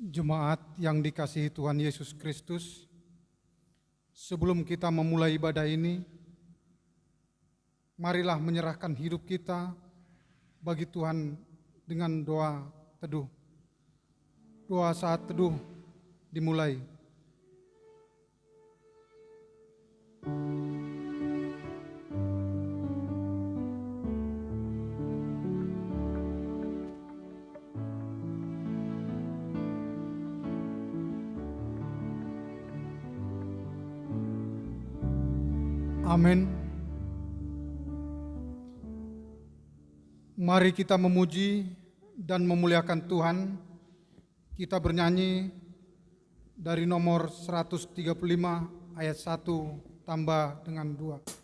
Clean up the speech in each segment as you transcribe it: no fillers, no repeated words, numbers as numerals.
Jemaat yang dikasihi Tuhan Yesus Kristus, sebelum kita memulai ibadah ini, marilah menyerahkan hidup kita bagi Tuhan dengan doa teduh. Doa saat teduh dimulai. Amin. Mari kita memuji dan memuliakan Tuhan. Kita bernyanyi dari nomor 135 ayat 1 tambah dengan 2.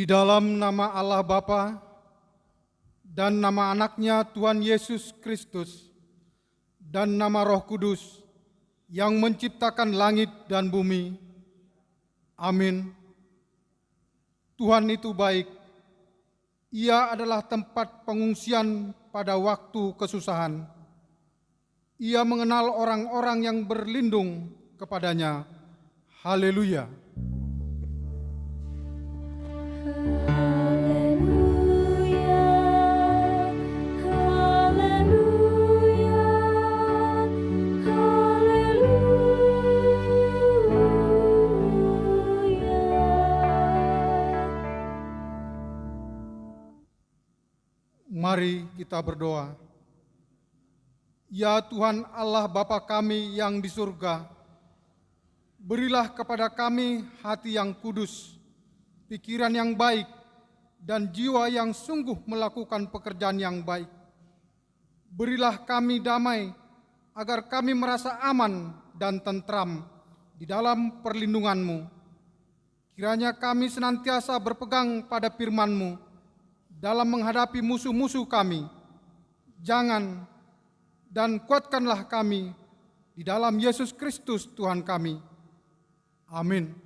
Di dalam nama Allah Bapa dan nama anaknya Tuhan Yesus Kristus dan nama Roh Kudus yang menciptakan langit dan bumi. Amin. Tuhan itu baik. Ia adalah tempat pengungsian pada waktu kesusahan. Ia mengenal orang-orang yang berlindung kepadanya. Haleluya. Mari kita berdoa. Ya Tuhan Allah Bapa kami yang di surga, berilah kepada kami hati yang kudus, pikiran yang baik, dan jiwa yang sungguh melakukan pekerjaan yang baik. Berilah kami damai, agar kami merasa aman dan tentram di dalam perlindungan-Mu. Kiranya kami senantiasa berpegang pada firman-Mu dalam menghadapi musuh-musuh kami. Jangan dan kuatkanlah kami di dalam Yesus Kristus Tuhan kami. Amin.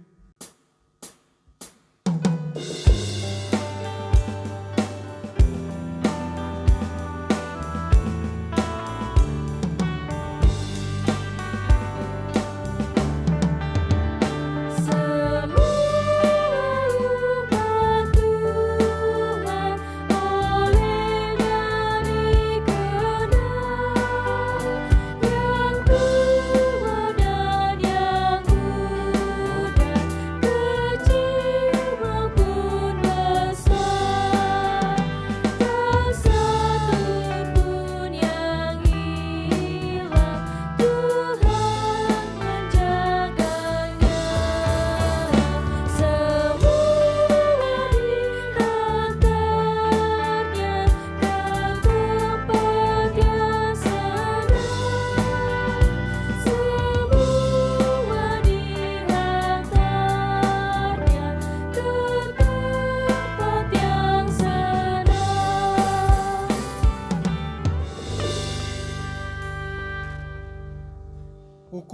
Yang tua dan yang muda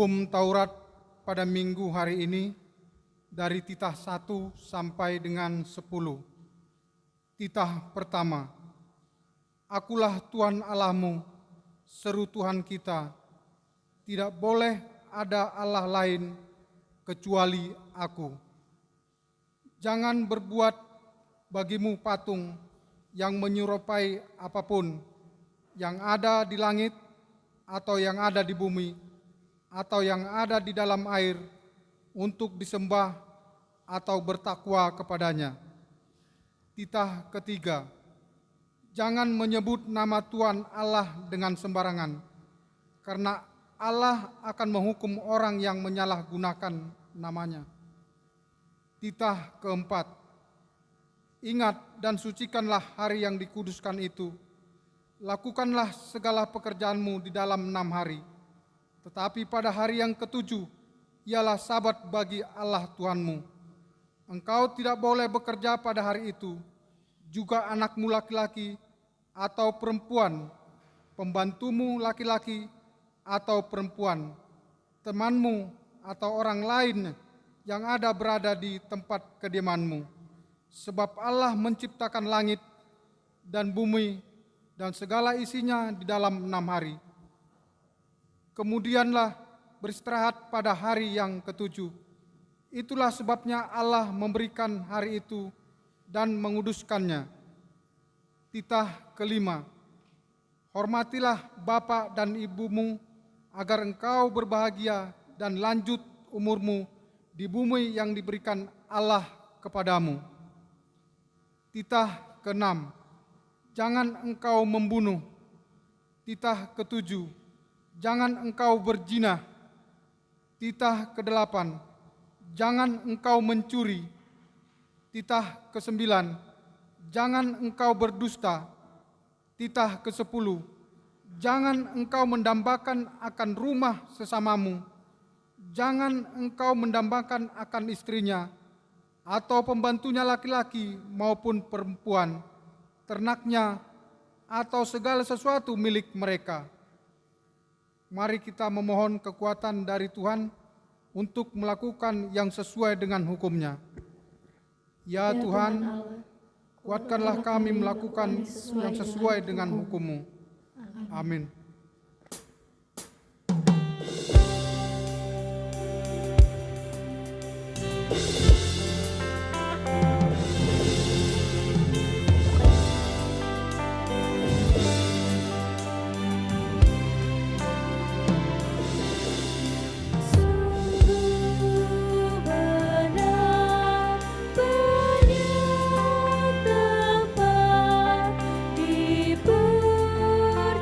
Hukum Taurat pada minggu hari ini dari titah 1 sampai dengan 10. Titah pertama. Akulah Tuhan Allahmu, seru Tuhan kita. Tidak boleh ada Allah lain kecuali aku. Jangan berbuat bagimu patung yang menyerupai apapun yang ada di langit atau yang ada di bumi atau yang ada di dalam air untuk disembah atau bertakwa kepadanya. Titah ketiga. Jangan menyebut nama Tuhan Allah dengan sembarangan, karena Allah akan menghukum orang yang menyalahgunakan namanya. Titah keempat. Ingat dan sucikanlah hari yang dikuduskan itu. Lakukanlah segala pekerjaanmu di dalam 6 hari. Tetapi pada hari yang ketujuh, ialah sabat bagi Allah Tuhanmu. Engkau tidak boleh bekerja pada hari itu, juga anakmu laki-laki atau perempuan, pembantumu laki-laki atau perempuan, temanmu atau orang lain yang berada di tempat kediamanmu. Sebab Allah menciptakan langit dan bumi dan segala isinya di dalam 6 hari. Kemudianlah beristirahat pada hari yang ketujuh. Itulah sebabnya Allah memberikan hari itu dan menguduskannya. Titah kelima. Hormatilah bapa dan ibumu agar engkau berbahagia dan lanjut umurmu di bumi yang diberikan Allah kepadamu. Titah keenam. Jangan engkau membunuh. Titah ketujuh. Jangan engkau berzina. Titah kedelapan. Jangan engkau mencuri. Titah kesembilan. Jangan engkau berdusta. Titah kesepuluh. Jangan engkau mendambakan akan rumah sesamamu. Jangan engkau mendambakan akan istrinya, atau pembantunya laki-laki maupun perempuan, ternaknya, atau segala sesuatu milik mereka. Mari kita memohon kekuatan dari Tuhan untuk melakukan yang sesuai dengan hukum-Nya. Ya Tuhan, kuatkanlah kami melakukan yang sesuai dengan hukum-Mu. Amin. Di perjamuan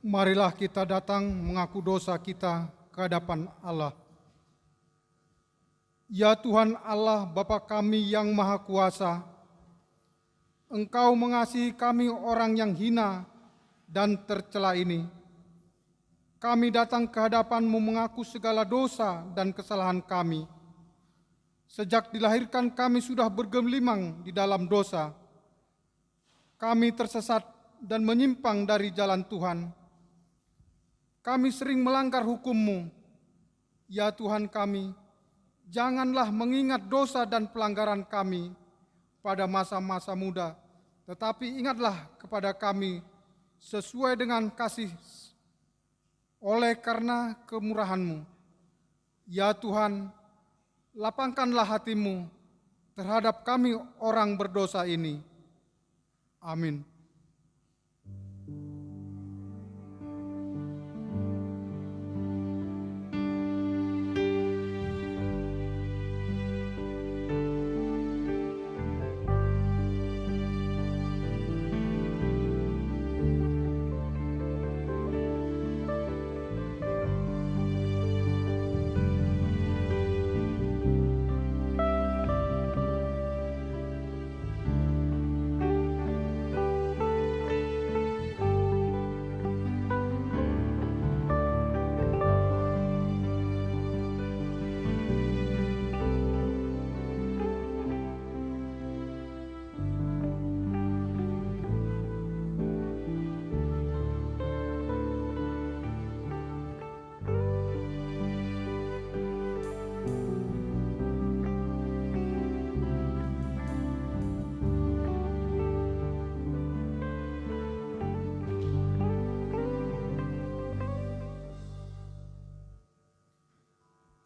Marilah kita datang mengaku dosa kita ke hadapan Allah. Ya Tuhan Allah Bapa kami yang Maha Kuasa, Engkau mengasihi kami orang yang hina dan tercela ini. Kami datang ke hadapan-Mu mengaku segala dosa dan kesalahan kami. Sejak dilahirkan kami sudah bergelimang di dalam dosa. Kami tersesat dan menyimpang dari jalan Tuhan. Kami sering melanggar hukum-Mu. Ya Tuhan kami, janganlah mengingat dosa dan pelanggaran kami pada masa-masa muda, tetapi ingatlah kepada kami sesuai dengan kasih oleh karena kemurahan-Mu. Ya Tuhan, lapangkanlah hati-Mu terhadap kami orang berdosa ini. Amin.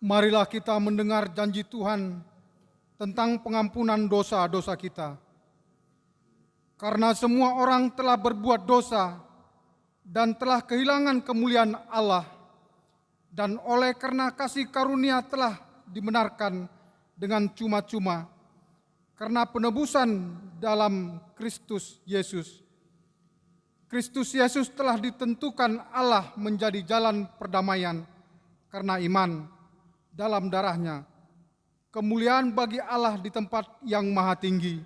Marilah kita mendengar janji Tuhan tentang pengampunan dosa-dosa kita. Karena semua orang telah berbuat dosa dan telah kehilangan kemuliaan Allah, dan oleh karena kasih karunia telah dibenarkan dengan cuma-cuma, karena penebusan dalam Kristus Yesus. Kristus Yesus telah ditentukan Allah menjadi jalan perdamaian karena iman dalam darahnya. Kemuliaan bagi Allah di tempat yang maha tinggi.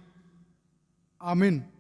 Amin.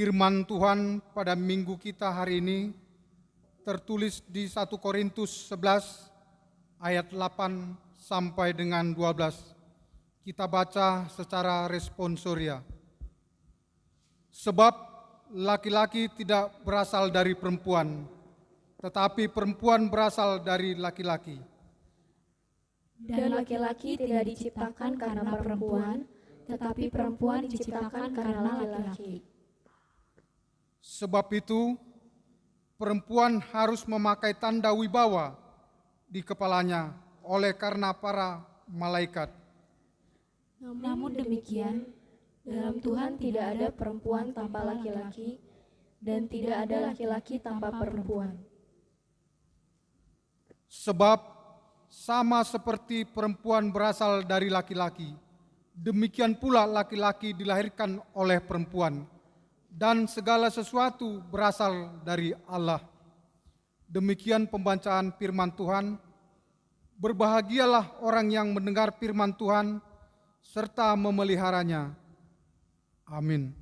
Firman Tuhan pada minggu kita hari ini tertulis di 1 Korintus 11 ayat 8 sampai dengan 12. Kita baca secara responsoria. Sebab laki-laki tidak berasal dari perempuan, tetapi perempuan berasal dari laki-laki. Dan laki-laki tidak diciptakan karena perempuan, tetapi perempuan diciptakan karena laki-laki. Sebab itu, perempuan harus memakai tanda wibawa di kepalanya oleh karena para malaikat. Namun demikian, dalam Tuhan tidak ada perempuan tanpa laki-laki, dan tidak ada laki-laki tanpa perempuan. Sebab sama seperti perempuan berasal dari laki-laki, demikian pula laki-laki dilahirkan oleh perempuan, dan segala sesuatu berasal dari Allah. Demikian pembacaan firman Tuhan. Berbahagialah orang yang mendengar firman Tuhan serta memeliharanya. Amin.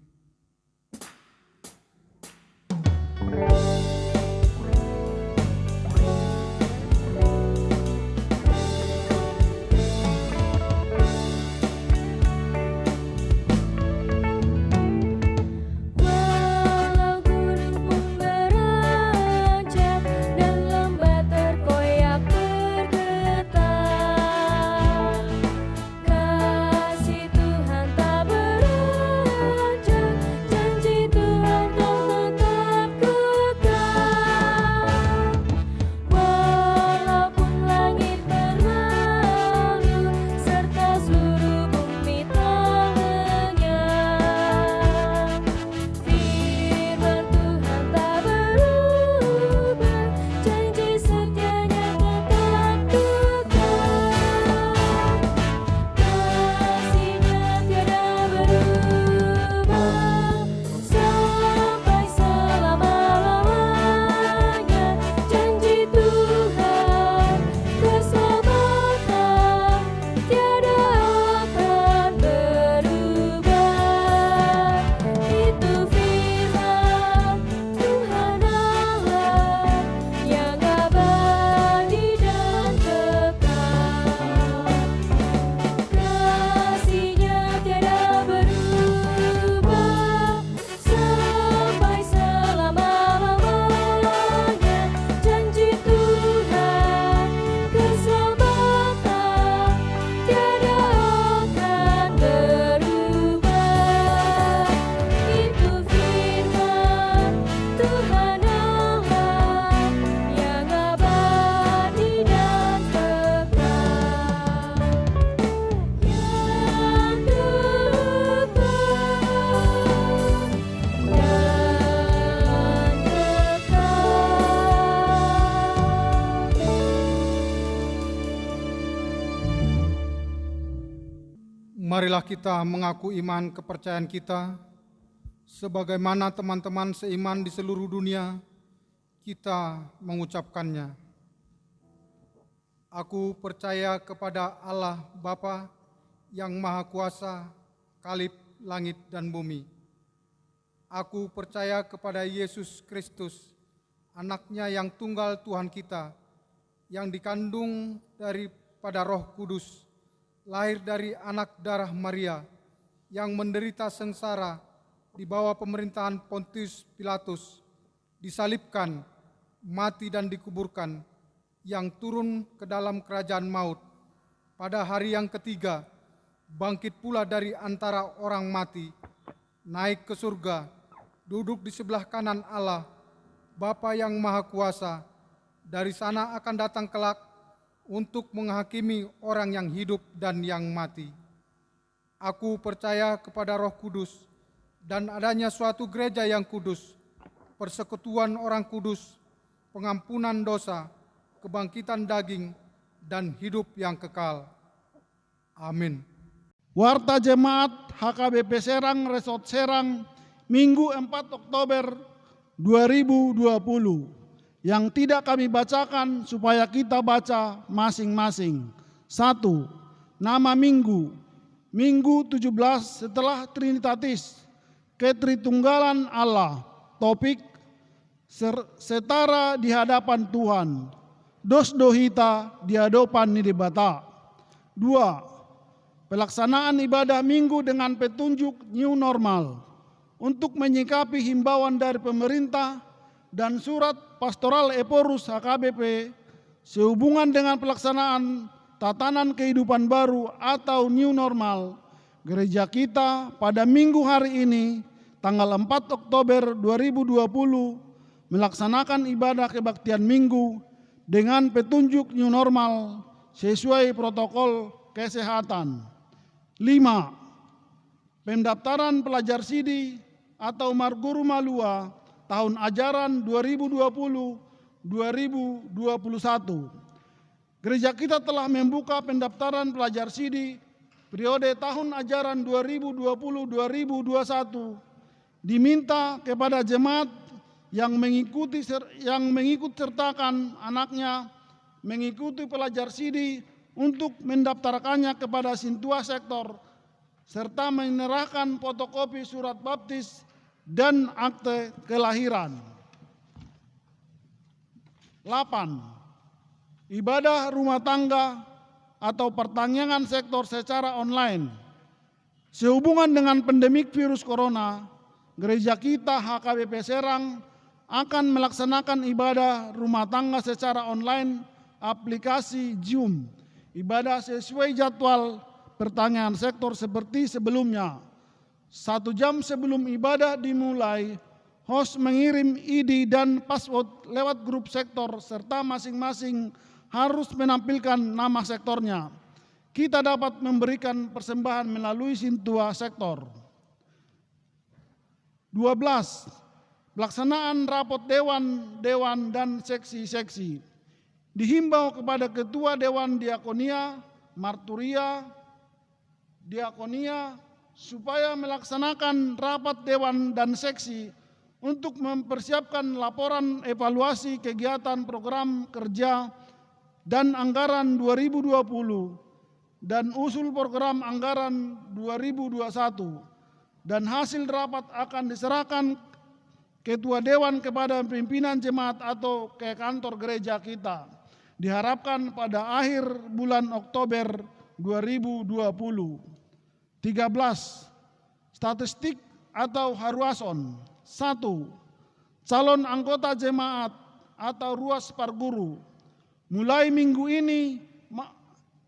Marilah kita mengaku iman kepercayaan kita, sebagaimana teman-teman seiman di seluruh dunia, kita mengucapkannya. Aku percaya kepada Allah Bapa yang Maha Kuasa, Khalif langit dan bumi. Aku percaya kepada Yesus Kristus, Anak-Nya yang tunggal Tuhan kita, yang dikandung daripada Roh Kudus, lahir dari anak darah Maria, yang menderita sengsara di bawah pemerintahan Pontius Pilatus, disalibkan, mati dan dikuburkan, yang turun ke dalam kerajaan maut. Pada hari yang ketiga, bangkit pula dari antara orang mati, naik ke surga, duduk di sebelah kanan Allah, Bapa yang Maha Kuasa. Dari sana akan datang kelak untuk menghakimi orang yang hidup dan yang mati. Aku percaya kepada Roh Kudus dan adanya suatu gereja yang kudus, persekutuan orang kudus, pengampunan dosa, kebangkitan daging, dan hidup yang kekal. Amin. Warta Jemaat HKBP Serang Resort Serang, Minggu 4 Oktober 2020. Yang tidak kami bacakan supaya kita baca masing-masing. 1. Nama minggu. Minggu 17 setelah Trinitatis. Ketritunggalan Allah. Topik setara di hadapan Tuhan. Dos dohita di hadapan nidibata. 2. Pelaksanaan ibadah minggu dengan petunjuk new normal. Untuk menyikapi himbauan dari pemerintah dan surat pastoral Eporus HKBP sehubungan dengan pelaksanaan tatanan kehidupan baru atau new normal, gereja kita pada minggu hari ini, tanggal 4 Oktober 2020, melaksanakan ibadah kebaktian minggu dengan petunjuk new normal sesuai protokol kesehatan. 5. Pendaftaran pelajar sidi atau Marguru Malua tahun ajaran 2020-2021. Gereja kita telah membuka pendaftaran pelajar sidi periode tahun ajaran 2020-2021. Diminta kepada jemaat yang mengikut sertakan anaknya mengikuti pelajar sidi untuk mendaftarkannya kepada Sintua Sektor serta menyerahkan fotokopi surat baptis dan akte kelahiran. 8. Ibadah rumah tangga atau pertanyaan sektor secara online. Sehubungan dengan pandemik virus corona, gereja kita HKBP Serang akan melaksanakan ibadah rumah tangga secara online aplikasi Zoom. Ibadah sesuai jadwal pertanyaan sektor seperti sebelumnya. 1 jam sebelum ibadah dimulai, host mengirim ID dan password lewat grup sektor serta masing-masing harus menampilkan nama sektornya. Kita dapat memberikan persembahan melalui Sintua Sektor. 12. Pelaksanaan rapot dewan dan seksi-seksi. Dihimbau kepada Ketua Dewan Diakonia, Marturia, Diakonia supaya melaksanakan rapat dewan dan seksi untuk mempersiapkan laporan evaluasi kegiatan program kerja dan anggaran 2020 dan usul program anggaran 2021, dan hasil rapat akan diserahkan Ketua Dewan kepada pimpinan jemaat atau ke kantor gereja kita. Diharapkan pada akhir bulan Oktober 2020. 13. Statistik atau haruason. 1. Calon anggota jemaat atau ruas parguru. Mulai minggu ini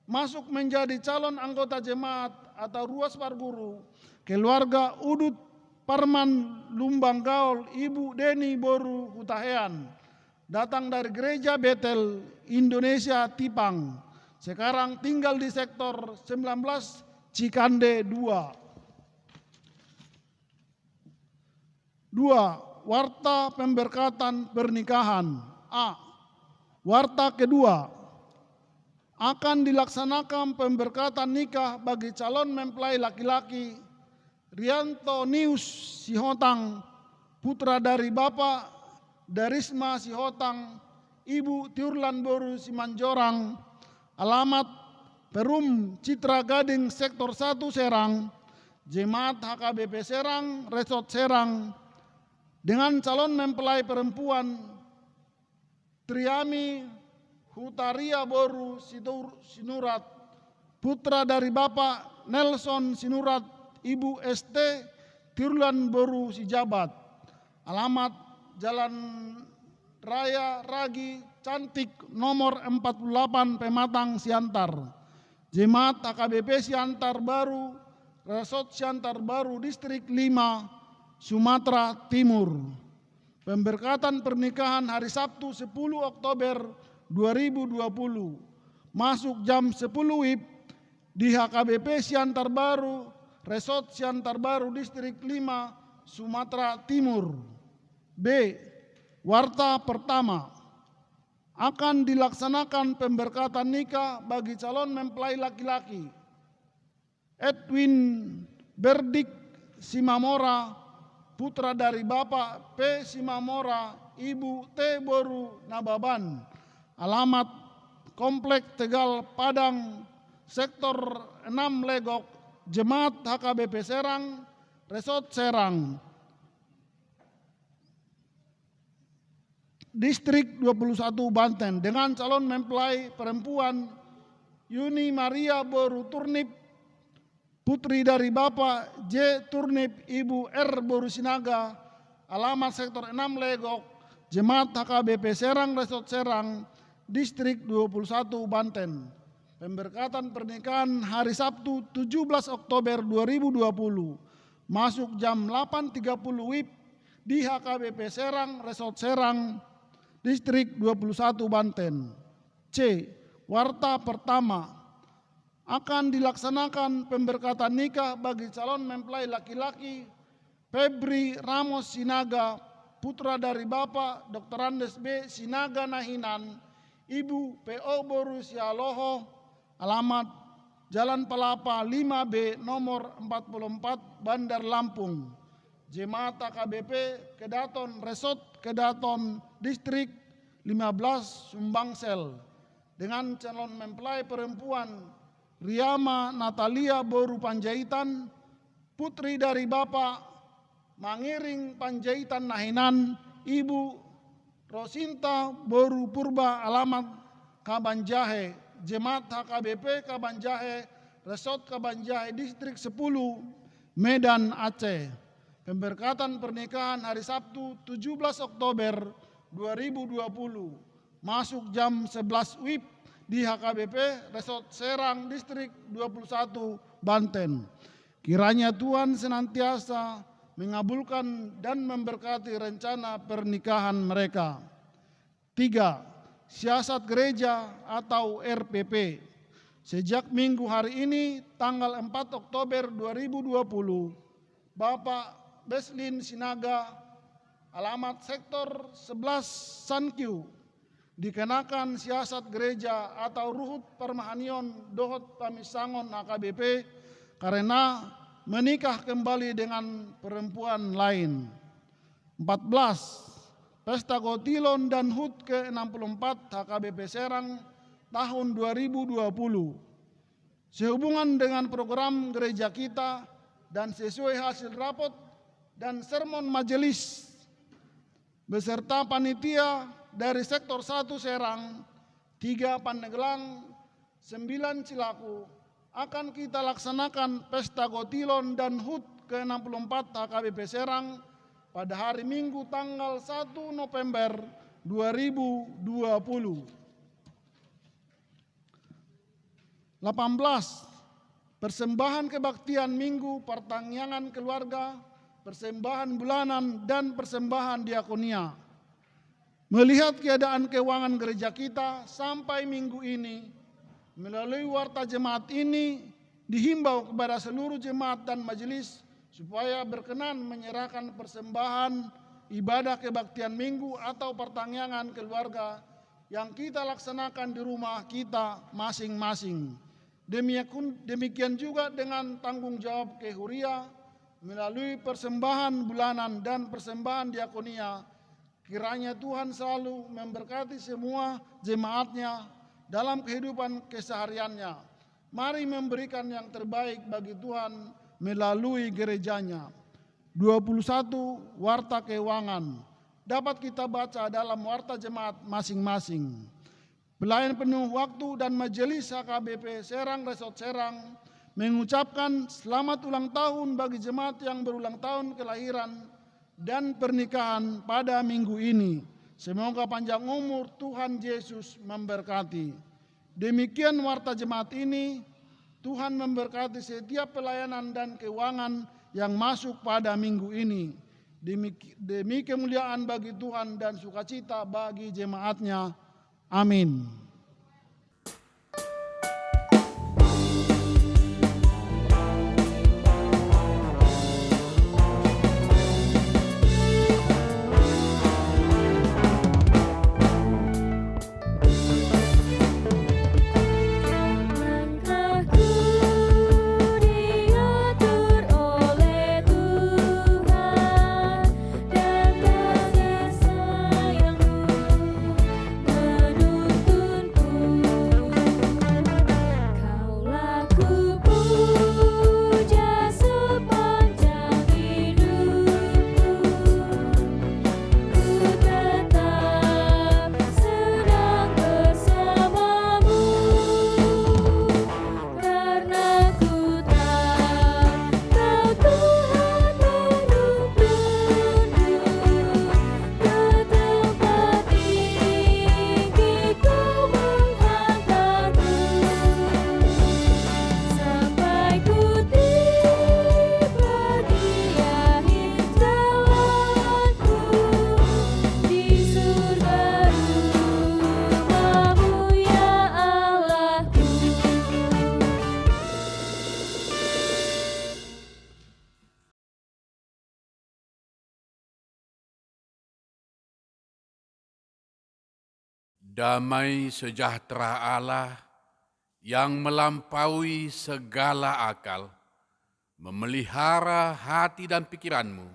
masuk menjadi calon anggota jemaat atau ruas parguru keluarga Udut Parman Lumbang Gaul Ibu Deni Boru Hutahean, datang dari Gereja Betel Indonesia Tipang, sekarang tinggal di sektor 19 Cikande 2. 2. Warta pemberkatan pernikahan. A. Warta kedua, akan dilaksanakan pemberkatan nikah bagi calon mempelai laki-laki Rianto Nius Sihotang, putra dari Bapak Darisma Sihotang, Ibu Tiurlan Boru Simanjorang, alamat Perum Citra Gading Sektor 1 Serang, Jemaat HKBP Serang, Resort Serang, dengan calon mempelai perempuan Triami Hutaria Boru Sinurat, putra dari Bapak Nelson Sinurat, Ibu ST Tiurlan Boru Sijabat, alamat Jalan Raya Ragi Cantik nomor 48 Pematang Siantar, Jemaat HKBP Siantar Baru, Resort Siantar Baru Distrik 5, Sumatera Timur. Pemberkatan pernikahan hari Sabtu 10 Oktober 2020 masuk jam 10 WIB di HKBP Siantar Baru, Resort Siantar Baru Distrik 5, Sumatera Timur. B. Warta pertama, akan dilaksanakan pemberkatan nikah bagi calon mempelai laki-laki Edwin Berdik Simamora, putra dari Bapak P. Simamora, Ibu T. Boru Nababan, alamat Komplek Tegal Padang, Sektor 6 Legok, Jemaat HKBP Serang, Resort Serang, Distrik 21 Banten, dengan calon mempelai perempuan Yuni Maria Boru Turnip, putri dari Bapak J. Turnip, Ibu R. Boru Sinaga, alamat Sektor 6 Legok, Jemaat HKBP Serang, Resort Serang, Distrik 21 Banten. Pemberkatan pernikahan hari Sabtu 17 Oktober 2020 masuk jam 8.30 WIB di HKBP Serang, Resort Serang, Distrik 21 Banten. C. Warta pertama, akan dilaksanakan pemberkatan nikah bagi calon mempelai laki-laki Febri Ramos Sinaga, putra dari Bapak Dr. Andes B. Sinaga Nahinan, Ibu PO Boru Sialoho, alamat Jalan Pelapa 5B nomor 44 Bandar Lampung. Jemaat AKBP Kedaton Resort Kedaton Distrik 15 Sumbangsel dengan calon mempelai perempuan Riama Natalia Boru Panjaitan, putri dari Bapak Mangiring Panjaitan Nahinan, Ibu Rosinta Boru Purba, alamat Kabanjahe, Jemaat HKBP Kabanjahe, Resort Kabanjahe Distrik 10, Medan, Aceh. Pemberkatan pernikahan hari Sabtu 17 Oktober 2020, masuk jam 11 WIB di HKBP Resort Serang Distrik 21, Banten. Kiranya Tuhan senantiasa mengabulkan dan memberkati rencana pernikahan mereka. 3. Siasat gereja atau RPP. Sejak minggu hari ini tanggal 4 Oktober 2020, Bapak Beslin Sinaga, alamat sektor 11 Sankyu, dikenakan siasat gereja atau ruhut permahanion dohot pamisangon AKBP karena menikah kembali dengan perempuan lain. 14. Pesta Kotilon dan HUT ke-64 HKBP Serang tahun 2020. Sehubungan dengan program gereja kita dan sesuai hasil rapot dan sermon majelis beserta panitia dari sektor 1 Serang, 3 Pandeglang, 9 Cilaku, akan kita laksanakan Pesta Kotilon dan HUT ke-64 HKBP Serang pada hari Minggu tanggal 1 November 2020. 18. Persembahan kebaktian Minggu, pertangyangan keluarga, persembahan bulanan, dan persembahan diakonia. Melihat keadaan keuangan gereja kita sampai minggu ini, melalui warta jemaat ini dihimbau kepada seluruh jemaat dan majelis supaya berkenan menyerahkan persembahan ibadah kebaktian Minggu atau pertangyangan keluarga yang kita laksanakan di rumah kita masing-masing. Demikian juga dengan tanggung jawab kehuria melalui persembahan bulanan dan persembahan diakonia. Kiranya Tuhan selalu memberkati semua jemaatnya dalam kehidupan kesehariannya. Mari memberikan yang terbaik bagi Tuhan melalui gerejanya. 21. Warta keuangan dapat kita baca dalam warta jemaat masing-masing. Pelayan penuh waktu dan majelis HKBP Serang Resort Serang mengucapkan selamat ulang tahun bagi jemaat yang berulang tahun kelahiran dan pernikahan pada minggu ini. Semoga panjang umur, Tuhan Yesus memberkati. Demikian warta jemaat ini. Tuhan memberkati setiap pelayanan dan keuangan yang masuk pada minggu ini. Demi kemuliaan bagi Tuhan dan sukacita bagi jemaatnya. Amin. Menuntun Damai sejahtera Allah yang melampaui segala akal, memelihara hati dan pikiranmu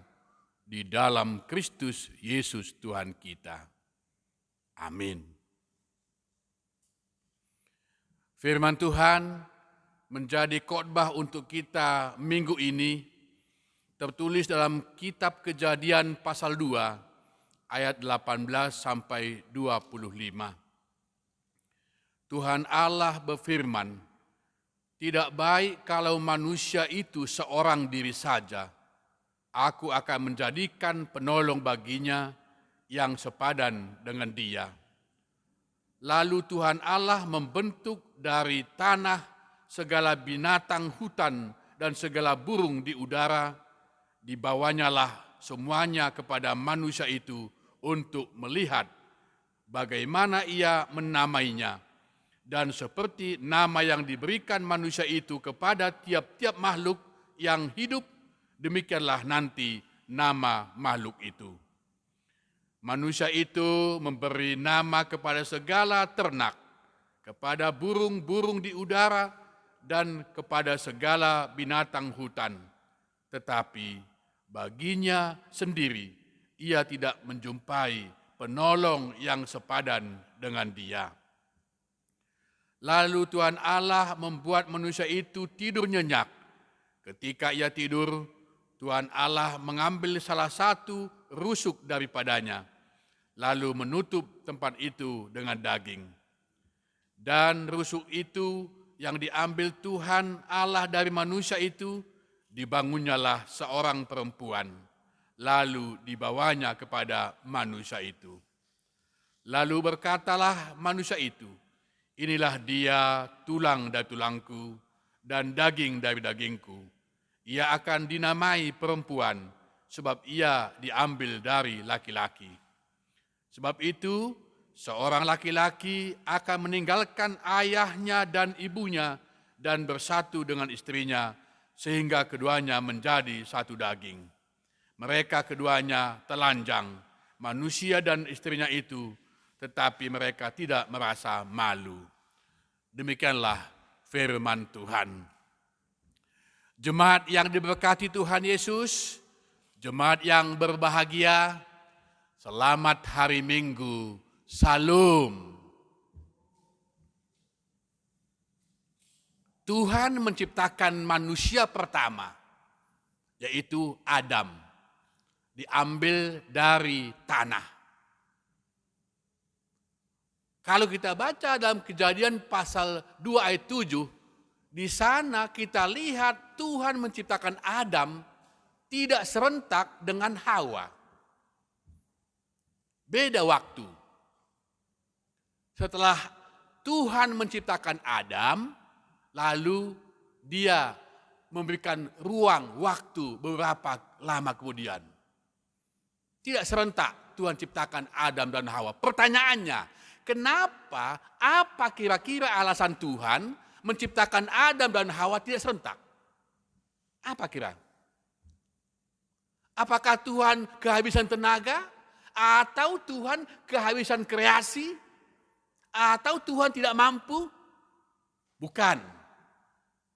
di dalam Kristus Yesus Tuhan kita. Amin. Firman Tuhan menjadi khotbah untuk kita minggu ini, tertulis dalam kitab Kejadian pasal 2 ayat 18 sampai 25. Tuhan Allah berfirman, "Tidak baik kalau manusia itu seorang diri saja. Aku akan menjadikan penolong baginya yang sepadan dengan dia." Lalu Tuhan Allah membentuk dari tanah segala binatang hutan dan segala burung di udara, dibawanyalah semuanya kepada manusia itu untuk melihat bagaimana ia menamainya. Dan seperti nama yang diberikan manusia itu kepada tiap-tiap makhluk yang hidup, demikianlah nanti nama makhluk itu. Manusia itu memberi nama kepada segala ternak, kepada burung-burung di udara, dan kepada segala binatang hutan. Tetapi baginya sendiri, ia tidak menjumpai penolong yang sepadan dengan dia. Lalu Tuhan Allah membuat manusia itu tidur nyenyak. Ketika ia tidur, Tuhan Allah mengambil salah satu rusuk daripadanya, lalu menutup tempat itu dengan daging. Dan rusuk itu yang diambil Tuhan Allah dari manusia itu, dibangunnyalah seorang perempuan, lalu dibawanya kepada manusia itu. Lalu berkatalah manusia itu, "Inilah dia tulang dari tulangku dan daging dari dagingku. Ia akan dinamai perempuan, sebab ia diambil dari laki-laki. Sebab itu, seorang laki-laki akan meninggalkan ayahnya dan ibunya dan bersatu dengan istrinya, sehingga keduanya menjadi satu daging. Mereka keduanya telanjang, manusia dan istrinya itu, tetapi mereka tidak merasa malu." Demikianlah firman Tuhan. Jemaat yang diberkati Tuhan Yesus, jemaat yang berbahagia, selamat hari Minggu, Salam. Tuhan menciptakan manusia pertama, yaitu Adam, diambil dari tanah. Kalau kita baca dalam Kejadian pasal 2 ayat 7, di sana kita lihat Tuhan menciptakan Adam tidak serentak dengan Hawa. Beda waktu. Setelah Tuhan menciptakan Adam, lalu dia memberikan ruang waktu beberapa lama kemudian. Tidak serentak Tuhan ciptakan Adam dan Hawa. Pertanyaannya, kenapa, apa kira-kira alasan Tuhan menciptakan Adam dan Hawa tidak serentak? Apa kira? Apakah Tuhan kehabisan tenaga? Atau Tuhan kehabisan kreasi? Atau Tuhan tidak mampu? Bukan.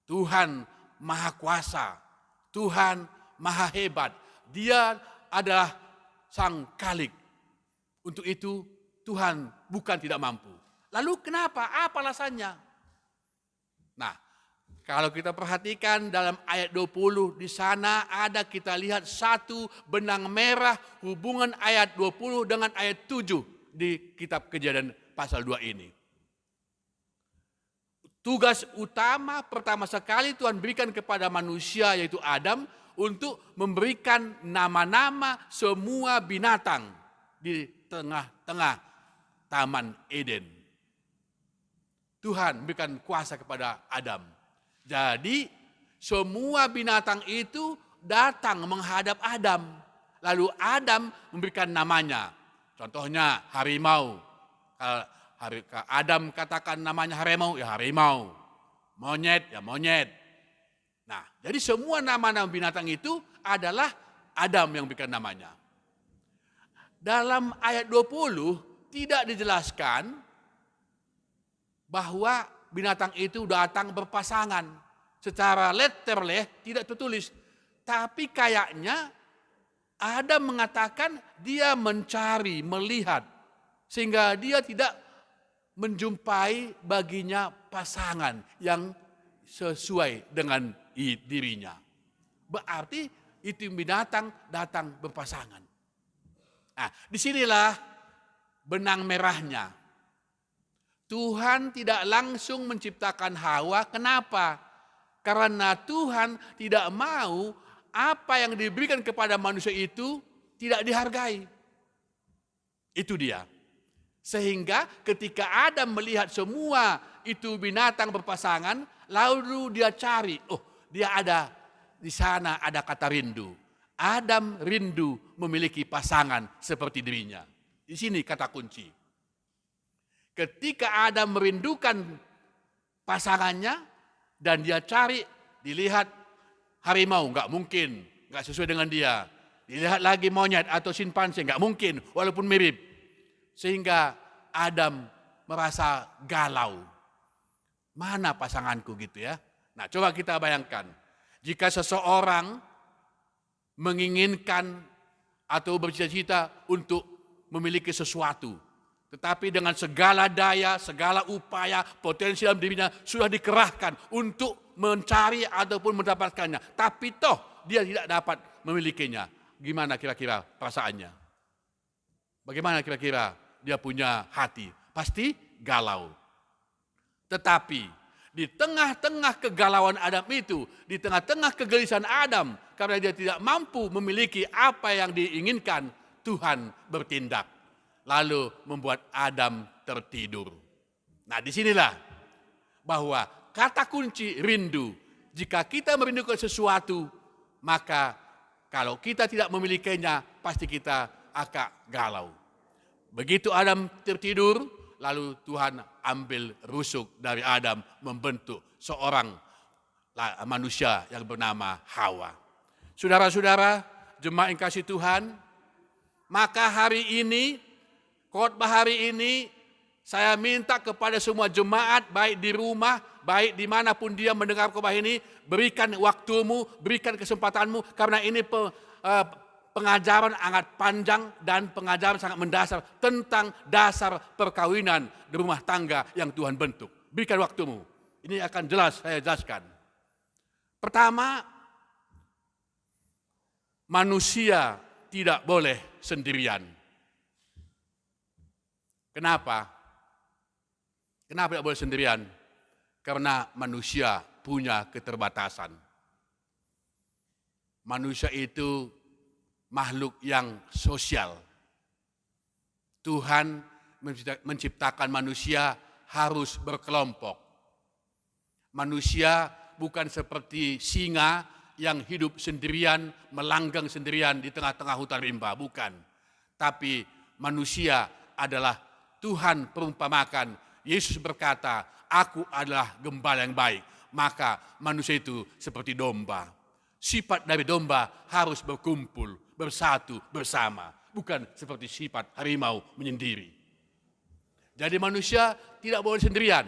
Tuhan Maha Kuasa. Tuhan Maha Hebat. Dia adalah Sang Khalik. Untuk itu Tuhan bukan tidak mampu. Lalu kenapa? Apa alasannya? Nah, kalau kita perhatikan dalam ayat 20, di sana ada kita lihat satu benang merah hubungan ayat 20 dengan ayat 7 di kitab Kejadian pasal 2 ini. Tugas utama pertama sekali Tuhan berikan kepada manusia, yaitu Adam, untuk memberikan nama-nama semua binatang di tengah-tengah Taman Eden. Tuhan berikan kuasa kepada Adam. Jadi semua binatang itu datang menghadap Adam. Lalu Adam memberikan namanya. Contohnya harimau. Adam katakan namanya harimau, ya harimau. Monyet, ya monyet. Nah, jadi semua nama-nama binatang itu adalah Adam yang berikan namanya. Dalam ayat 20 tidak dijelaskan bahwa binatang itu datang berpasangan. Secara letterleh tidak tertulis. Tapi kayaknya Adam mengatakan dia mencari, melihat. Sehingga dia tidak menjumpai baginya pasangan yang sesuai dengan dirinya. Berarti itu binatang datang berpasangan. Nah, disinilah benang merahnya. Tuhan tidak langsung menciptakan Hawa. Kenapa? Karena Tuhan tidak mau apa yang diberikan kepada manusia itu tidak dihargai. Itu dia. Sehingga ketika Adam melihat semua itu binatang berpasangan, lalu dia cari, dia ada di sana ada kata rindu. Adam rindu memiliki pasangan seperti dirinya. Di sini kata kunci. Ketika Adam merindukan pasangannya dan dia cari, dilihat harimau, nggak mungkin, nggak sesuai dengan dia. Dilihat lagi monyet atau simpanse, nggak mungkin, walaupun mirip. Sehingga Adam merasa galau. Mana pasanganku gitu ya. Nah, coba kita bayangkan. Jika seseorang menginginkan atau bercita-cita untuk memiliki sesuatu, tetapi dengan segala daya, segala upaya, potensi dalam dirinya sudah dikerahkan untuk mencari ataupun mendapatkannya. Tapi toh dia tidak dapat memilikinya. Gimana kira-kira perasaannya? Bagaimana kira-kira dia punya hati? Pasti galau. Tetapi di tengah-tengah kegalauan Adam itu, di tengah-tengah kegelisahan Adam, karena dia tidak mampu memiliki apa yang diinginkan, Tuhan bertindak. Lalu membuat Adam tertidur. Nah, disinilah bahwa kata kunci rindu. Jika kita merindukan sesuatu, maka kalau kita tidak memilikinya, pasti kita agak galau. Begitu Adam tertidur, lalu Tuhan ambil rusuk dari Adam, membentuk seorang manusia yang bernama Hawa. Saudara-saudara, jemaat yang kasih Tuhan, maka hari ini, khotbah hari ini, saya minta kepada semua jemaat, baik di rumah, baik dimanapun dia mendengar khotbah ini, berikan waktumu, berikan kesempatanmu, karena ini pengajaran sangat panjang dan pengajaran sangat mendasar tentang dasar perkawinan di rumah tangga yang Tuhan bentuk. Berikan waktumu. Ini akan jelas saya jelaskan. Pertama, manusia tidak boleh sendirian. Kenapa? Kenapa tidak boleh sendirian? Karena manusia punya keterbatasan. Manusia itu makhluk yang sosial. Tuhan menciptakan manusia harus berkelompok. Manusia bukan seperti singa yang hidup sendirian, melanggang sendirian di tengah-tengah hutan rimba, bukan. Tapi manusia adalah Tuhan perumpamakan. Yesus berkata, aku adalah gembala yang baik. Maka manusia itu seperti domba. Sifat dari domba harus berkumpul, bersatu, bersama. Bukan seperti sifat harimau menyendiri. Jadi manusia tidak boleh sendirian.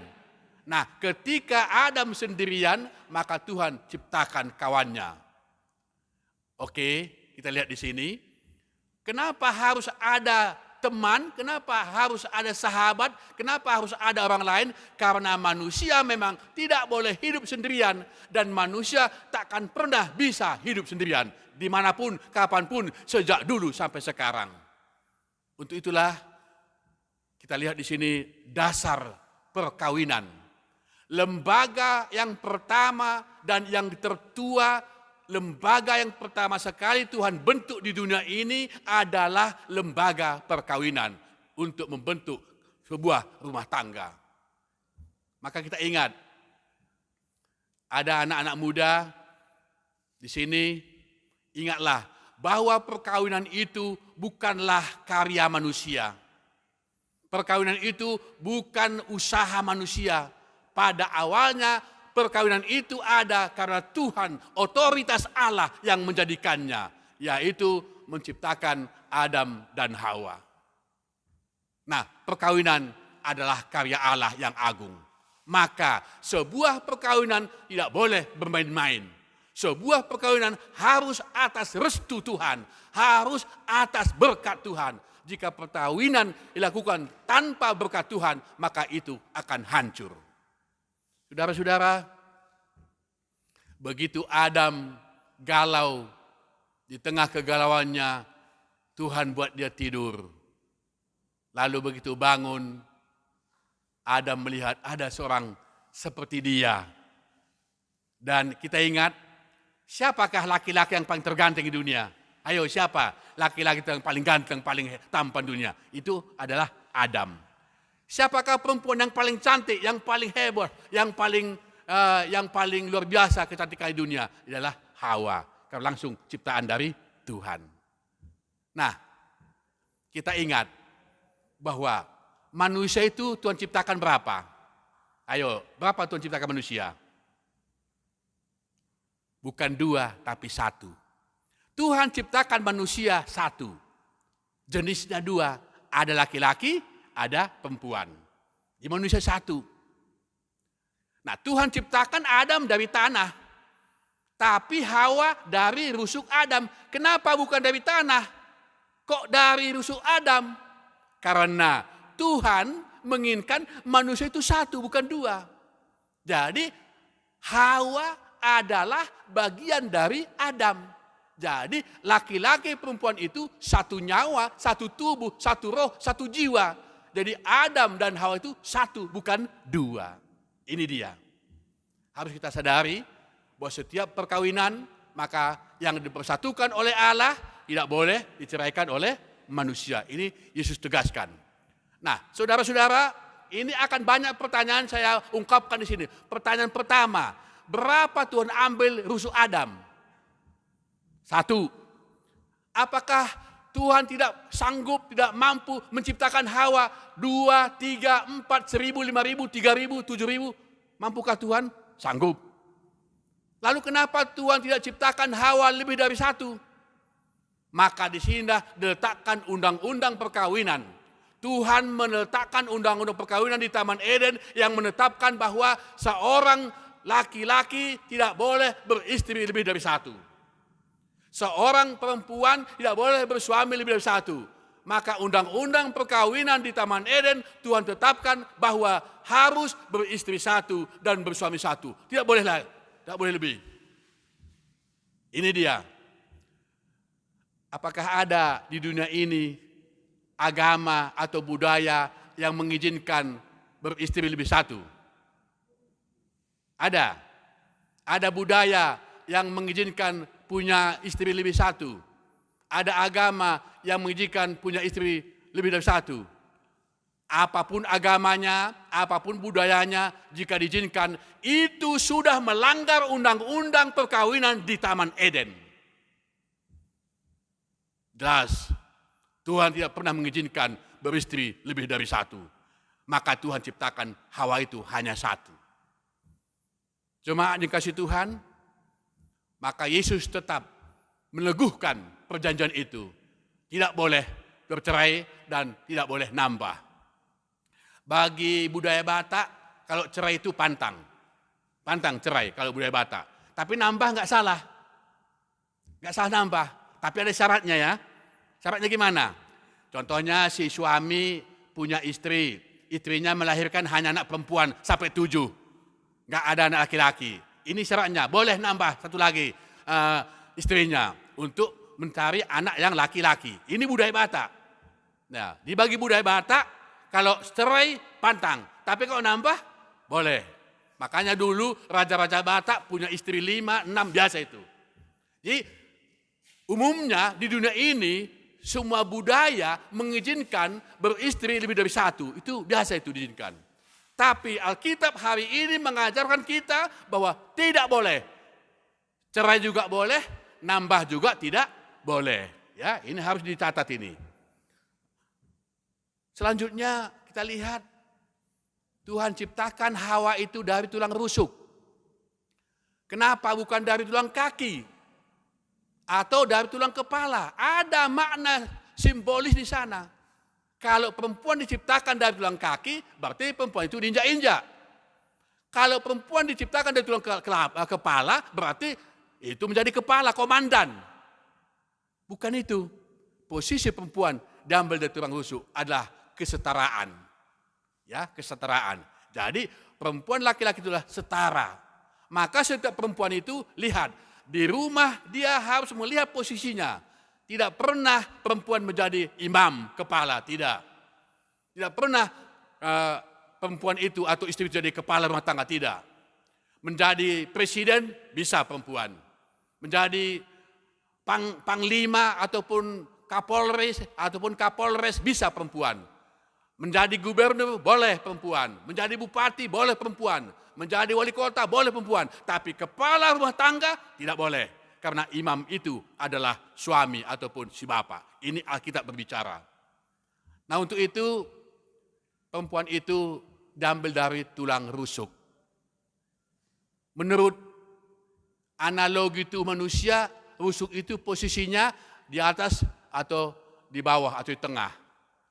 Nah, ketika Adam sendirian, maka Tuhan ciptakan kawannya. Oke, kita lihat di sini. Kenapa harus ada teman? Kenapa harus ada sahabat? Kenapa harus ada orang lain? Karena manusia memang tidak boleh hidup sendirian. Dan manusia takkan pernah bisa hidup sendirian. Dimanapun, kapanpun, sejak dulu sampai sekarang. Untuk itulah kita lihat di sini dasar perkawinan. Lembaga yang pertama dan yang tertua, lembaga yang pertama sekali Tuhan bentuk di dunia ini adalah lembaga perkawinan untuk membentuk sebuah rumah tangga. Maka kita ingat, ada anak-anak muda di sini, ingatlah bahwa perkawinan itu bukanlah karya manusia. Perkawinan itu bukan usaha manusia. Pada awalnya perkawinan itu ada karena Tuhan, otoritas Allah yang menjadikannya, yaitu menciptakan Adam dan Hawa. Nah, perkawinan adalah karya Allah yang agung. Maka sebuah perkawinan tidak boleh bermain-main. Sebuah perkawinan harus atas restu Tuhan, harus atas berkat Tuhan. Jika perkawinan dilakukan tanpa berkat Tuhan, maka itu akan hancur. Saudara-saudara, begitu Adam galau, di tengah kegalauannya Tuhan buat dia tidur. Lalu begitu bangun, Adam melihat ada seorang seperti dia. Dan kita ingat, siapakah laki-laki yang paling terganteng di dunia? Ayo, siapa laki-laki yang paling ganteng, paling tampan dunia? Itu adalah Adam. Siapakah perempuan yang paling cantik, yang paling hebat, yang paling luar biasa kecantikan di dunia? Adalah Hawa. Karena langsung ciptaan dari Tuhan. Nah, kita ingat bahwa manusia itu Tuhan ciptakan berapa? Ayo, berapa Tuhan ciptakan manusia? Bukan 2, tapi 1. Tuhan ciptakan manusia 1. Jenisnya 2. Ada laki-laki, ada perempuan. Di manusia 1. Nah, Tuhan ciptakan Adam dari tanah. Tapi Hawa dari rusuk Adam. Kenapa bukan dari tanah? Kok dari rusuk Adam? Karena Tuhan menginginkan manusia itu 1, bukan 2. Jadi Hawa adalah bagian dari Adam. Jadi laki-laki perempuan itu 1 nyawa, 1 tubuh, 1 roh, 1 jiwa. Jadi Adam dan Hawa itu 1, bukan 2. Ini dia. Harus kita sadari bahwa setiap perkawinan, maka yang dipersatukan oleh Allah tidak boleh diceraikan oleh manusia. Ini Yesus tegaskan. Nah, saudara-saudara, ini akan banyak pertanyaan saya ungkapkan di sini. Pertanyaan pertama, berapa Tuhan ambil rusuk Adam? 1. Apakah Tuhan tidak sanggup, tidak mampu menciptakan Hawa 2, 3, 4, 1000, 5000, 3000, 7000? Mampukah Tuhan? Sanggup. Lalu kenapa Tuhan tidak ciptakan Hawa lebih dari 1? Maka di sini diletakkan undang-undang perkawinan. Tuhan meletakkan undang-undang perkawinan di Taman Eden yang menetapkan bahwa seorang laki-laki tidak boleh beristri lebih dari 1. Seorang perempuan tidak boleh bersuami lebih dari 1. Maka undang-undang perkawinan di Taman Eden Tuhan tetapkan bahwa harus beristri 1 dan bersuami 1. Tidak boleh lebih. Ini dia. Apakah ada di dunia ini agama atau budaya yang mengizinkan beristri lebih 1? Ada. Ada budaya yang mengizinkan punya istri lebih 1. Ada agama yang mengizinkan punya istri lebih dari 1. Apapun agamanya, apapun budayanya, jika diizinkan, itu sudah melanggar undang-undang perkawinan di Taman Eden. Jelas, Tuhan tidak pernah mengizinkan beristri lebih dari 1. Maka Tuhan ciptakan Hawa itu hanya 1. Cuma dikasih Tuhan, maka Yesus tetap meneguhkan perjanjian itu. Tidak boleh bercerai dan tidak boleh nambah. Bagi budaya Batak, kalau cerai itu pantang. Pantang cerai kalau budaya Batak. Tapi nambah nggak salah. Nggak salah nambah. Tapi ada syaratnya ya. Syaratnya gimana? Contohnya si suami punya istri. Istrinya melahirkan hanya anak perempuan sampai 7. Nggak ada anak laki-laki. Ini syaratnya. Boleh nambah 1 lagi istrinya. Untuk mencari anak yang laki-laki. Ini budaya Batak. Nah, dibagi budaya Batak, kalau cerai pantang. Tapi kalau nambah, boleh. Makanya dulu raja-raja Batak punya istri 5, 6 biasa itu. Jadi umumnya di dunia ini semua budaya mengizinkan beristri lebih dari 1. Itu biasa itu diizinkan. Tapi Alkitab hari ini mengajarkan kita bahwa tidak boleh. Cerai juga boleh, nambah juga tidak boleh. Ya, ini harus dicatat ini. Selanjutnya kita lihat Tuhan ciptakan Hawa itu dari tulang rusuk. Kenapa bukan dari tulang kaki? Atau dari tulang kepala? Ada makna simbolis di sana. Kalau perempuan diciptakan dari tulang kaki, berarti perempuan itu diinjak-injak. Kalau perempuan diciptakan dari tulang kepala, berarti itu menjadi kepala, komandan. Bukan itu. Posisi perempuan diambil dari tulang rusuk adalah kesetaraan. Ya, kesetaraan. Jadi perempuan laki-laki itulah setara. Maka setiap perempuan itu lihat, di rumah dia harus melihat posisinya. Tidak pernah perempuan menjadi imam, kepala, tidak. Tidak pernah perempuan itu atau istri jadi kepala rumah tangga, tidak. Menjadi presiden bisa perempuan. Menjadi panglima ataupun kapolres bisa perempuan. Menjadi gubernur boleh perempuan. Menjadi bupati boleh perempuan. Menjadi wali kota boleh perempuan. Tapi kepala rumah tangga tidak boleh. Karena imam itu adalah suami ataupun si bapak. Ini Alkitab berbicara. Nah untuk itu perempuan itu diambil dari tulang rusuk. Menurut analogi itu manusia, rusuk itu posisinya di atas atau di bawah atau di tengah.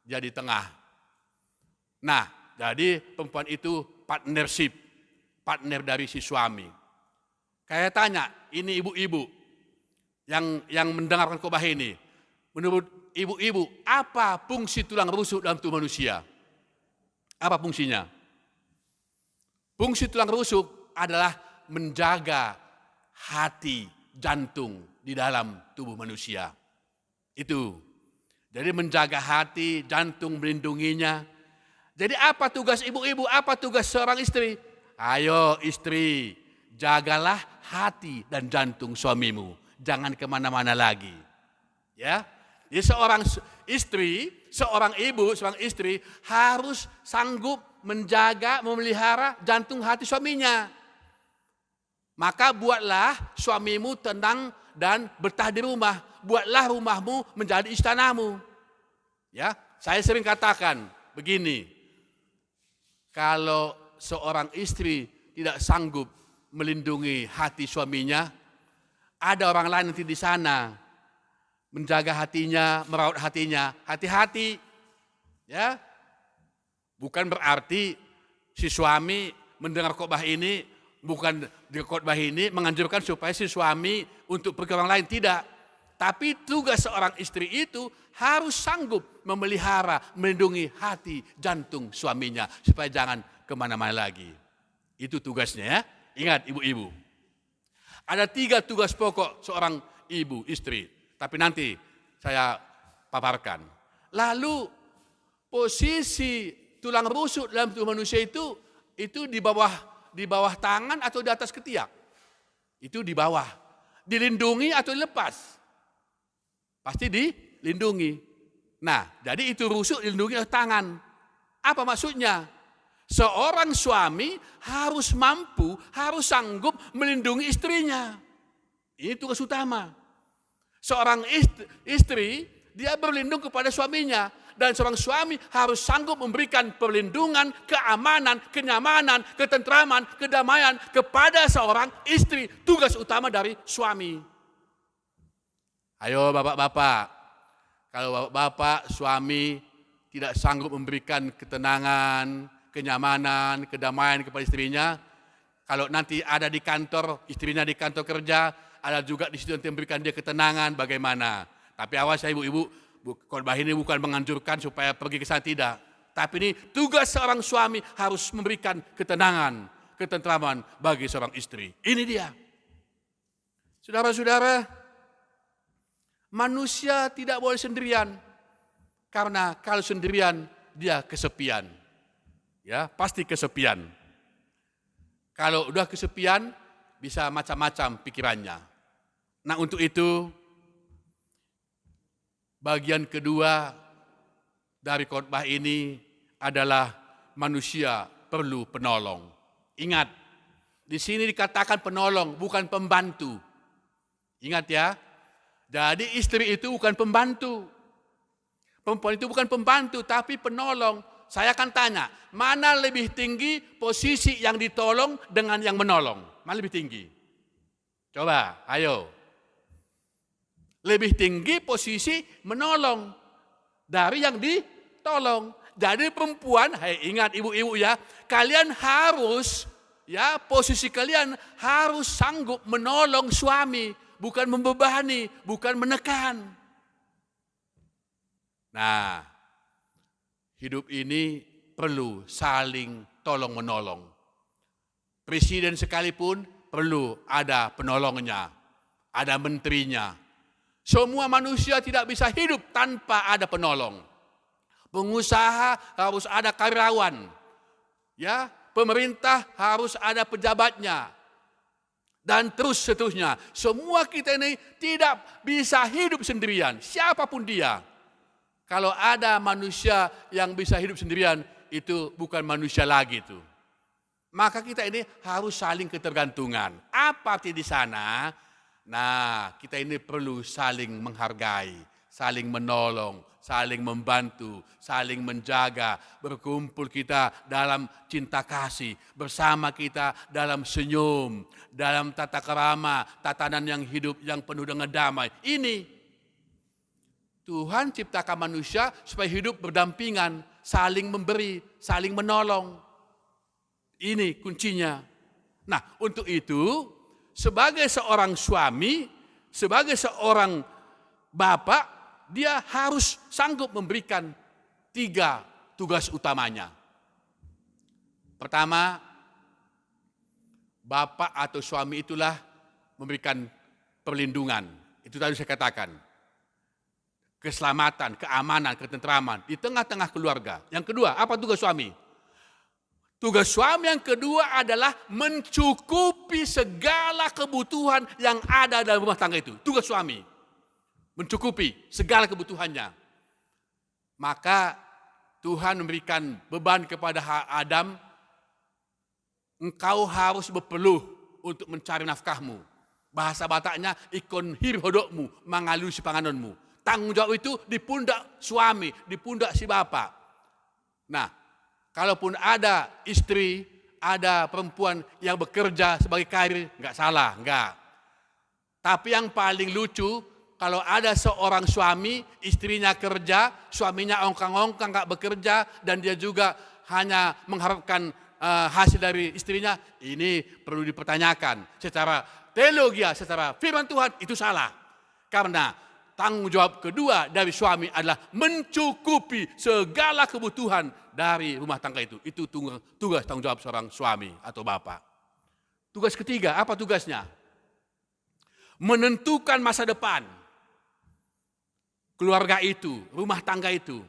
Dia di tengah. Nah, jadi perempuan itu partnership, partner dari si suami. Kayak tanya, ini ibu-ibu yang mendengarkan khotbah ini. Menurut ibu-ibu, apa fungsi tulang rusuk dalam tubuh manusia? Apa fungsinya? Fungsi tulang rusuk adalah menjaga hati, jantung di dalam tubuh manusia. Itu. Jadi menjaga hati, jantung, melindunginya. Jadi apa tugas ibu-ibu? Apa tugas seorang istri? Ayo istri, jagalah hati dan jantung suamimu. Jangan kemana-mana lagi. Ya, jadi seorang istri, seorang ibu, seorang istri harus sanggup menjaga, memelihara jantung hati suaminya. Maka buatlah suamimu tenang dan betah di rumah. Buatlah rumahmu menjadi istanamu. Ya, saya sering katakan begini. Kalau seorang istri tidak sanggup melindungi hati suaminya, ada orang lain nanti di sana menjaga hatinya, merawat hatinya. Hati-hati. Ya. Bukan berarti si suami mendengar khotbah ini, bukan di khotbah ini menganjurkan supaya si suami untuk pergi ke orang lain, tidak. Tapi tugas seorang istri itu harus sanggup memelihara, melindungi hati, jantung suaminya supaya jangan kemana-mana lagi. Itu tugasnya ya. Ingat ibu-ibu. Ada 3 tugas pokok seorang ibu, istri. Tapi nanti saya paparkan. Lalu posisi tulang rusuk dalam tubuh manusia itu di bawah tangan atau di atas ketiak? Itu di bawah. Dilindungi atau dilepas? Pasti dilindungi. Nah, jadi itu rusuk dilindungi oleh tangan. Apa maksudnya? Seorang suami harus mampu, harus sanggup melindungi istrinya. Ini tugas utama. Seorang istri, dia berlindung kepada suaminya. Dan seorang suami harus sanggup memberikan perlindungan, keamanan, kenyamanan, ketentraman, kedamaian kepada seorang istri. Tugas utama dari suami. Ayo bapak-bapak, kalau bapak-bapak, suami tidak sanggup memberikan ketenangan, kenyamanan, kedamaian kepada istrinya, kalau nanti ada di kantor, istrinya di kantor kerja, ada juga di situ nanti memberikan dia ketenangan, bagaimana? Tapi awas ya ibu-ibu, khotbah ini bukan menganjurkan supaya pergi ke sana, tidak. Tapi ini tugas seorang suami harus memberikan ketenangan, ketentraman bagi seorang istri. Ini dia. Saudara-saudara, manusia tidak boleh sendirian. Karena kalau sendirian, dia kesepian. Ya, pasti kesepian. Kalau udah kesepian, bisa macam-macam pikirannya. Nah untuk itu, bagian kedua dari khotbah ini adalah manusia perlu penolong. Ingat, di sini dikatakan penolong, bukan pembantu. Ingat ya, jadi istri itu bukan pembantu. Perempuan itu bukan pembantu, tapi penolong. Saya akan tanya, mana lebih tinggi posisi yang ditolong dengan yang menolong? Mana lebih tinggi? Coba, ayo. Lebih tinggi posisi menolong dari yang ditolong. Jadi perempuan, ingat ibu-ibu ya, kalian harus ya posisi kalian harus sanggup menolong suami, bukan membebani, bukan menekan. Nah, hidup ini perlu saling tolong-menolong. Presiden sekalipun perlu ada penolongnya, ada menterinya. Semua manusia tidak bisa hidup tanpa ada penolong. Pengusaha harus ada karyawan. Ya, pemerintah harus ada pejabatnya. Dan terus seterusnya. Semua kita ini tidak bisa hidup sendirian, siapapun dia. Kalau ada manusia yang bisa hidup sendirian, itu bukan manusia lagi itu. Maka kita ini harus saling ketergantungan. Apa arti di sana? Nah, kita ini perlu saling menghargai, saling menolong, saling membantu, saling menjaga, berkumpul kita dalam cinta kasih, bersama kita dalam senyum, dalam tata kerama, tatanan yang hidup yang penuh dengan damai. Ini Tuhan ciptakan manusia supaya hidup berdampingan, saling memberi, saling menolong. Ini kuncinya. Nah, untuk itu sebagai seorang suami, sebagai seorang bapak, dia harus sanggup memberikan 3 tugas utamanya. Pertama, bapak atau suami itulah memberikan perlindungan. Itu tadi saya katakan. Keselamatan, keamanan, ketentraman di tengah-tengah keluarga. Yang kedua, apa tugas suami? Tugas suami yang kedua adalah mencukupi segala kebutuhan yang ada dalam rumah tangga itu. Tugas suami. Mencukupi segala kebutuhannya. Maka Tuhan memberikan beban kepada Adam. Engkau harus berpeluh untuk mencari nafkahmu. Bahasa Bataknya, ikon hir hodokmu, mangalu si panganonmu. Tanggung jawab itu di pundak suami, di pundak si bapak. Nah, kalaupun ada istri, ada perempuan yang bekerja sebagai karir, enggak salah, enggak. Tapi yang paling lucu, kalau ada seorang suami, istrinya kerja, suaminya ongkang-ongkang enggak bekerja, dan dia juga hanya mengharapkan hasil dari istrinya, ini perlu dipertanyakan. Secara teologi, secara firman Tuhan, itu salah. Karena tanggung jawab kedua dari suami adalah mencukupi segala kebutuhan dari rumah tangga itu. Itu tugas tanggung jawab seorang suami atau bapak. Tugas ketiga, apa tugasnya? Menentukan masa depan. Keluarga itu, rumah tangga itu.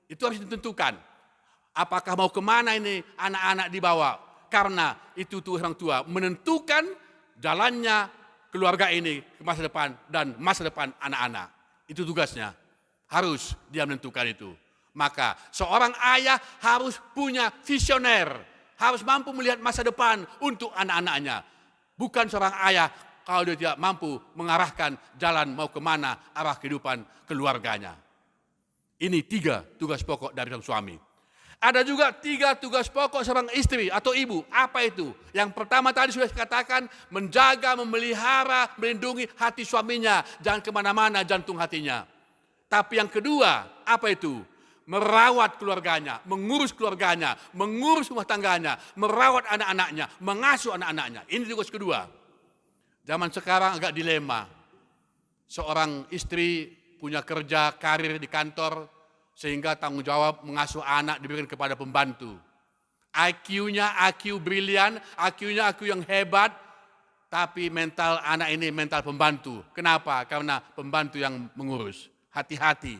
Itu harus ditentukan. Apakah mau kemana ini anak-anak dibawa? Karena itu tugas orang tua. Menentukan jalannya keluarga ini ke masa depan dan masa depan anak-anak. Itu tugasnya. Harus dia menentukan itu. Maka seorang ayah harus punya visioner. Harus mampu melihat masa depan untuk anak-anaknya. Bukan seorang ayah kalau dia tidak mampu mengarahkan jalan mau kemana arah kehidupan keluarganya. Ini 3 tugas pokok dari sang suami. Ada juga 3 tugas pokok seorang istri atau ibu. Apa itu? Yang pertama tadi sudah dikatakan, menjaga, memelihara, melindungi hati suaminya. Jangan kemana-mana jantung hatinya. Tapi yang kedua, apa itu? Merawat keluarganya, mengurus keluarganya, mengurus rumah tangganya, merawat anak-anaknya, mengasuh anak-anaknya. Ini tugas kedua. Zaman sekarang agak dilema. Seorang istri punya kerja, karir di kantor, sehingga tanggung jawab mengasuh anak diberikan kepada pembantu. IQ-nya IQ brilian, IQ-nya IQ yang hebat, tapi mental anak ini mental pembantu. Kenapa? Karena pembantu yang mengurus. Hati-hati.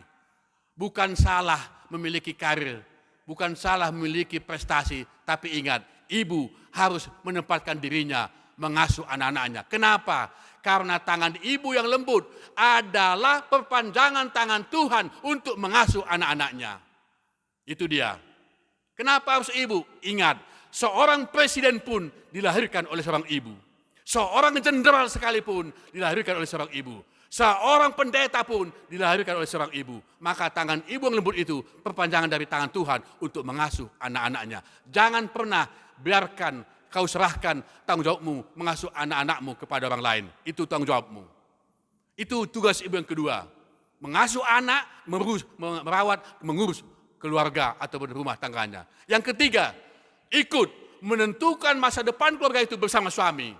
Bukan salah memiliki karir, bukan salah memiliki prestasi, tapi ingat, ibu harus menempatkan dirinya mengasuh anak-anaknya. Kenapa? Karena tangan ibu yang lembut adalah perpanjangan tangan Tuhan untuk mengasuh anak-anaknya. Itu dia. Kenapa harus ibu? Ingat, seorang presiden pun dilahirkan oleh seorang ibu. Seorang jenderal sekalipun dilahirkan oleh seorang ibu. Seorang pendeta pun dilahirkan oleh seorang ibu. Maka tangan ibu yang lembut itu perpanjangan dari tangan Tuhan untuk mengasuh anak-anaknya. Jangan pernah biarkan kau serahkan tanggung jawabmu mengasuh anak-anakmu kepada orang lain. Itu tanggung jawabmu. Itu tugas ibu yang kedua. Mengasuh anak, merawat, mengurus keluarga atau rumah tangganya. Yang ketiga, ikut menentukan masa depan keluarga itu bersama suami.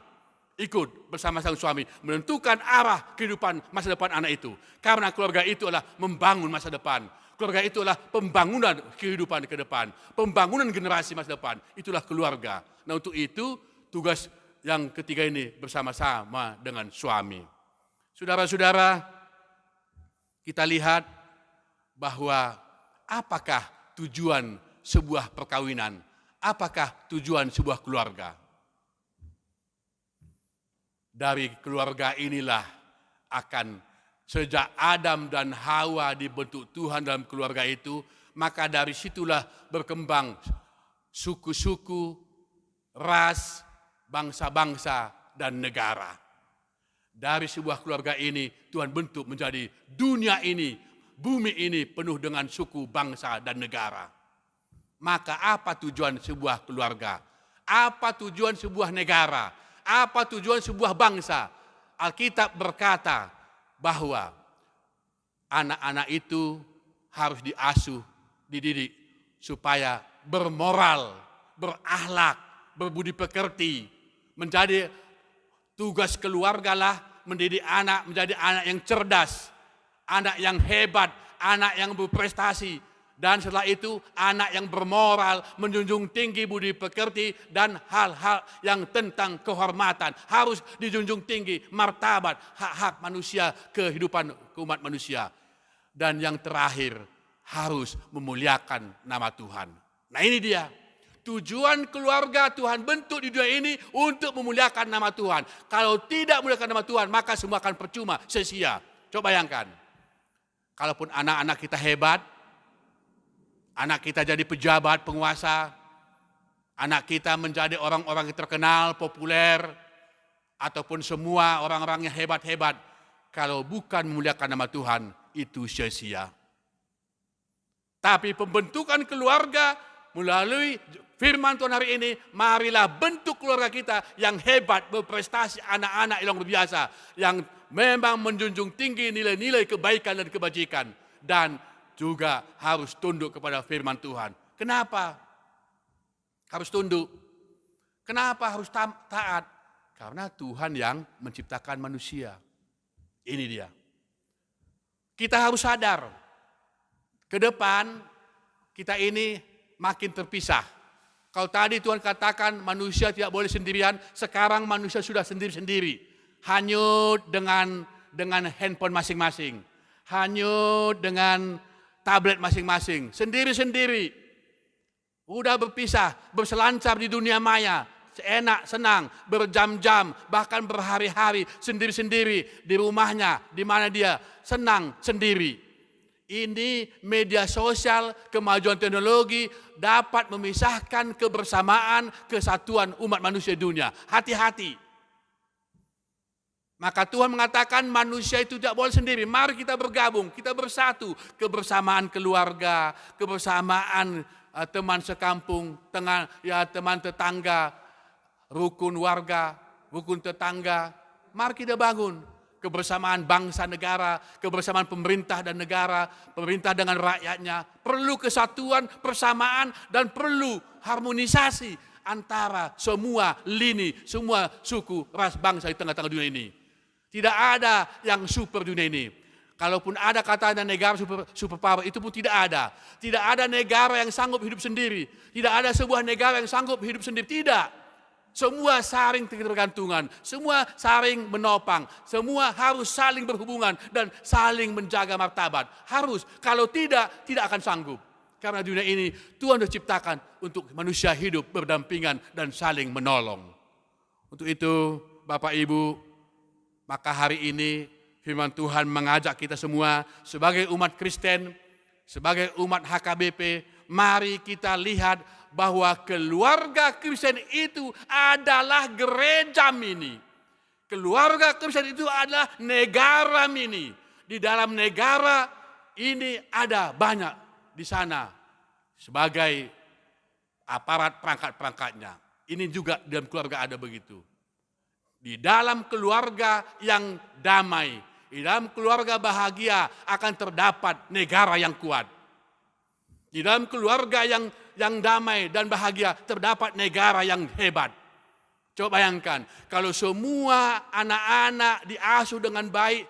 Ikut bersama sang suami menentukan arah kehidupan masa depan anak itu. Karena keluarga itu adalah membangun masa depan. Keluarga itu adalah pembangunan kehidupan ke depan. Pembangunan generasi masa depan. Itulah keluarga. Nah untuk itu tugas yang ketiga ini bersama-sama dengan suami. Saudara-saudara, kita lihat bahwa apakah tujuan sebuah perkawinan? Apakah tujuan sebuah keluarga? Dari keluarga inilah akan sejak Adam dan Hawa dibentuk Tuhan dalam keluarga itu, maka dari situlah berkembang suku-suku, ras, bangsa-bangsa, dan negara. Dari sebuah keluarga ini Tuhan bentuk menjadi dunia ini, bumi ini penuh dengan suku, bangsa, dan negara. Maka apa tujuan sebuah keluarga? Apa tujuan sebuah negara? Apa tujuan sebuah bangsa? Alkitab berkata bahwa anak-anak itu harus diasuh, dididik supaya bermoral, berakhlak, berbudi pekerti. Menjadi tugas keluarga lah mendidik anak menjadi anak yang cerdas, anak yang hebat, anak yang berprestasi. Dan setelah itu anak yang bermoral, menjunjung tinggi budi pekerti dan hal-hal yang tentang kehormatan. Harus dijunjung tinggi martabat, hak-hak manusia, kehidupan umat manusia. Dan yang terakhir harus memuliakan nama Tuhan. Nah ini dia. Tujuan keluarga Tuhan bentuk di dunia ini untuk memuliakan nama Tuhan. Kalau tidak memuliakan nama Tuhan maka semua akan percuma, sia-sia. Coba bayangkan. Kalaupun anak-anak kita hebat, anak kita jadi pejabat, penguasa, anak kita menjadi orang-orang yang terkenal, populer, ataupun semua orang-orang yang hebat-hebat, kalau bukan memuliakan nama Tuhan, itu sia-sia. Tapi pembentukan keluarga melalui firman Tuhan hari ini, marilah bentuk keluarga kita yang hebat, berprestasi, anak-anak yang luar biasa, yang memang menjunjung tinggi nilai-nilai kebaikan dan kebajikan, dan juga harus tunduk kepada firman Tuhan. Kenapa harus tunduk? Kenapa harus taat? Karena Tuhan yang menciptakan manusia. Ini dia. Kita harus sadar, ke depan kita ini makin terpisah. Kalau tadi Tuhan katakan manusia tidak boleh sendirian, sekarang manusia sudah sendiri-sendiri. Hanyut dengan handphone masing-masing. Hanyut dengan tablet masing-masing, sendiri-sendiri. Udah berpisah, berselancar di dunia maya, enak, senang, berjam-jam, bahkan berhari-hari, sendiri-sendiri, di rumahnya, di mana dia, senang, sendiri. Ini media sosial, kemajuan teknologi, dapat memisahkan kebersamaan, kesatuan umat manusia di dunia. Hati-hati. Maka Tuhan mengatakan manusia itu tidak boleh sendiri. Mari kita bergabung, kita bersatu. Kebersamaan keluarga, kebersamaan teman sekampung, teman tetangga, rukun warga, rukun tetangga. Mari kita bangun. Kebersamaan bangsa negara, kebersamaan pemerintah dan negara, pemerintah dengan rakyatnya. Perlu kesatuan, persamaan, dan perlu harmonisasi antara semua lini, semua suku, ras, bangsa di tengah-tengah dunia ini. Tidak ada yang super dunia ini. Kalaupun ada katanya negara super power, itu pun tidak ada. Tidak ada negara yang sanggup hidup sendiri. Tidak ada sebuah negara yang sanggup hidup sendiri. Tidak. Semua saling tergantungan. Semua saling menopang. Semua harus saling berhubungan dan saling menjaga martabat. Harus. Kalau tidak, tidak akan sanggup. Karena dunia ini Tuhan sudah ciptakan untuk manusia hidup berdampingan dan saling menolong. Untuk itu, Bapak Ibu, maka hari ini firman Tuhan mengajak kita semua sebagai umat Kristen, sebagai umat HKBP, mari kita lihat bahwa keluarga Kristen itu adalah gereja mini. Keluarga Kristen itu adalah negara mini. Di dalam negara ini ada banyak di sana sebagai aparat perangkat-perangkatnya. Ini juga dalam keluarga ada begitu. Di dalam keluarga yang damai, di dalam keluarga bahagia akan terdapat negara yang kuat. Di dalam keluarga yang yang damai dan bahagia, terdapat negara yang hebat. Coba bayangkan, kalau semua anak-anak diasuh dengan baik,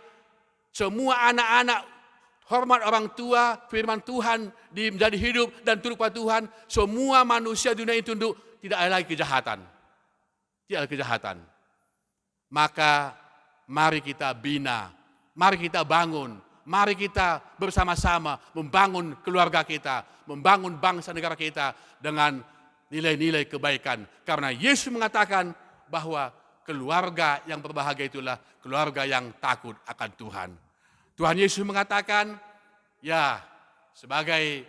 semua anak-anak hormat orang tua, firman Tuhan menjadi hidup dan turut pada Tuhan, semua manusia dunia itu tunduk, tidak ada lagi kejahatan. Tidak ada kejahatan. Maka mari kita bina, mari kita bangun, mari kita bersama-sama membangun keluarga kita, membangun bangsa negara kita dengan nilai-nilai kebaikan. Karena Yesus mengatakan bahwa keluarga yang berbahagia itulah keluarga yang takut akan Tuhan. Tuhan Yesus mengatakan, ya sebagai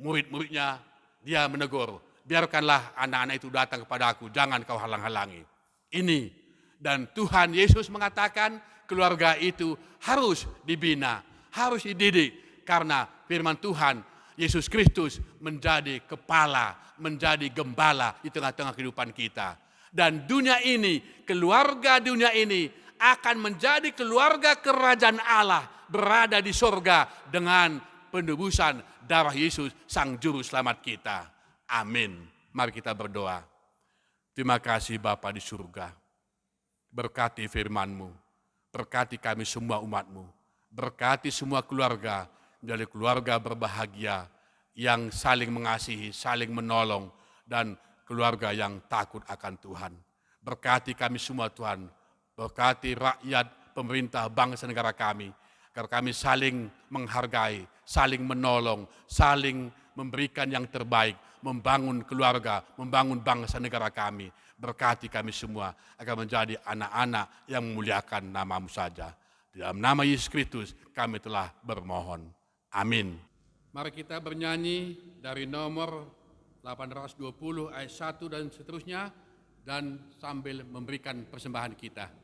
murid-muridnya, dia menegur, biarkanlah anak-anak itu datang kepada aku, jangan kau halang-halangi. Ini, dan Tuhan Yesus mengatakan keluarga itu harus dibina, harus dididik, karena firman Tuhan, Yesus Kristus menjadi kepala, menjadi gembala di tengah-tengah kehidupan kita. Dan dunia ini, keluarga dunia ini akan menjadi keluarga kerajaan Allah, berada di sorga dengan penebusan darah Yesus, Sang Juru Selamat kita. Amin. Mari kita berdoa. Terima kasih Bapa di surga. Berkati firman-Mu, berkati kami semua umat-Mu, berkati semua keluarga, menjadi keluarga berbahagia, yang saling mengasihi, saling menolong, dan keluarga yang takut akan Tuhan. Berkati kami semua Tuhan, berkati rakyat, pemerintah, bangsa negara kami, agar kami saling menghargai, saling menolong, saling memberikan yang terbaik, membangun keluarga, membangun bangsa negara kami. Berkati kami semua agar menjadi anak-anak yang memuliakan nama-Mu saja. Di dalam nama Yesus Kristus kami telah bermohon. Amin. Mari kita bernyanyi dari nomor 820 ayat 1 dan seterusnya, dan sambil memberikan persembahan kita.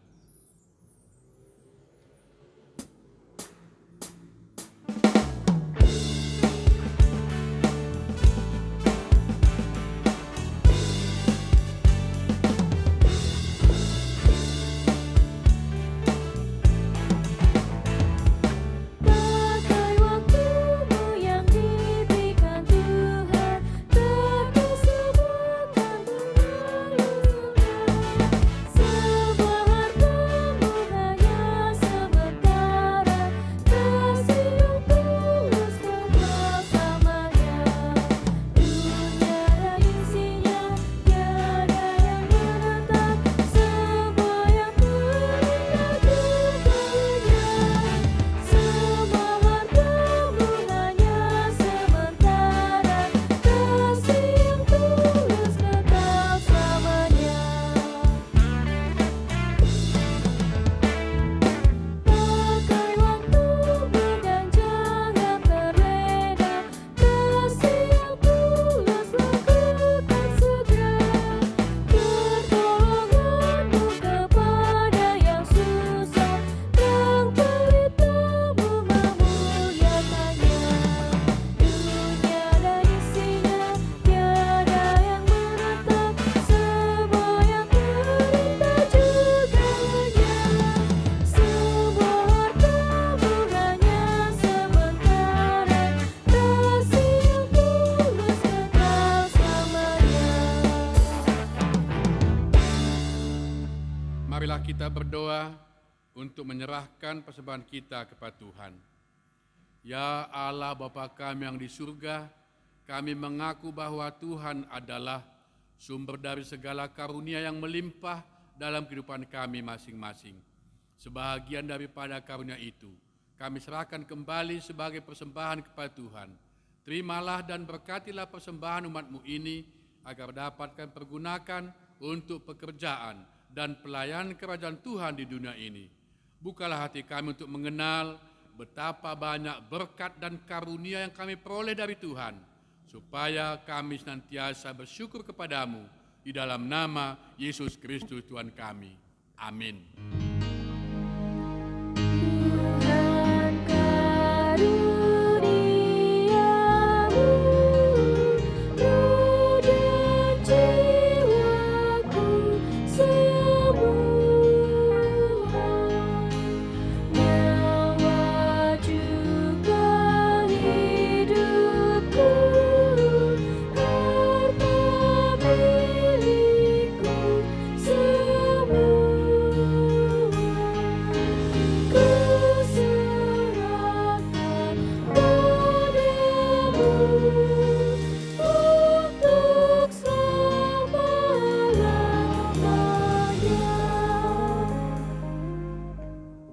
Marilah kita berdoa untuk menyerahkan persembahan kita kepada Tuhan. Ya Allah Bapa kami yang di surga, kami mengaku bahwa Tuhan adalah sumber dari segala karunia yang melimpah dalam kehidupan kami masing-masing. Sebahagian daripada karunia itu, kami serahkan kembali sebagai persembahan kepada Tuhan. Terimalah dan berkatilah persembahan umat-Mu ini, agar dapatkan pergunakan untuk pekerjaan dan pelayanan kerajaan Tuhan di dunia ini. Bukalah hati kami untuk mengenal betapa banyak berkat dan karunia yang kami peroleh dari Tuhan, supaya kami senantiasa bersyukur kepadamu di dalam nama Yesus Kristus Tuhan kami. Amin. Tuhan karuniamu, roh dan jiwaku semua, nyawa juga hidupku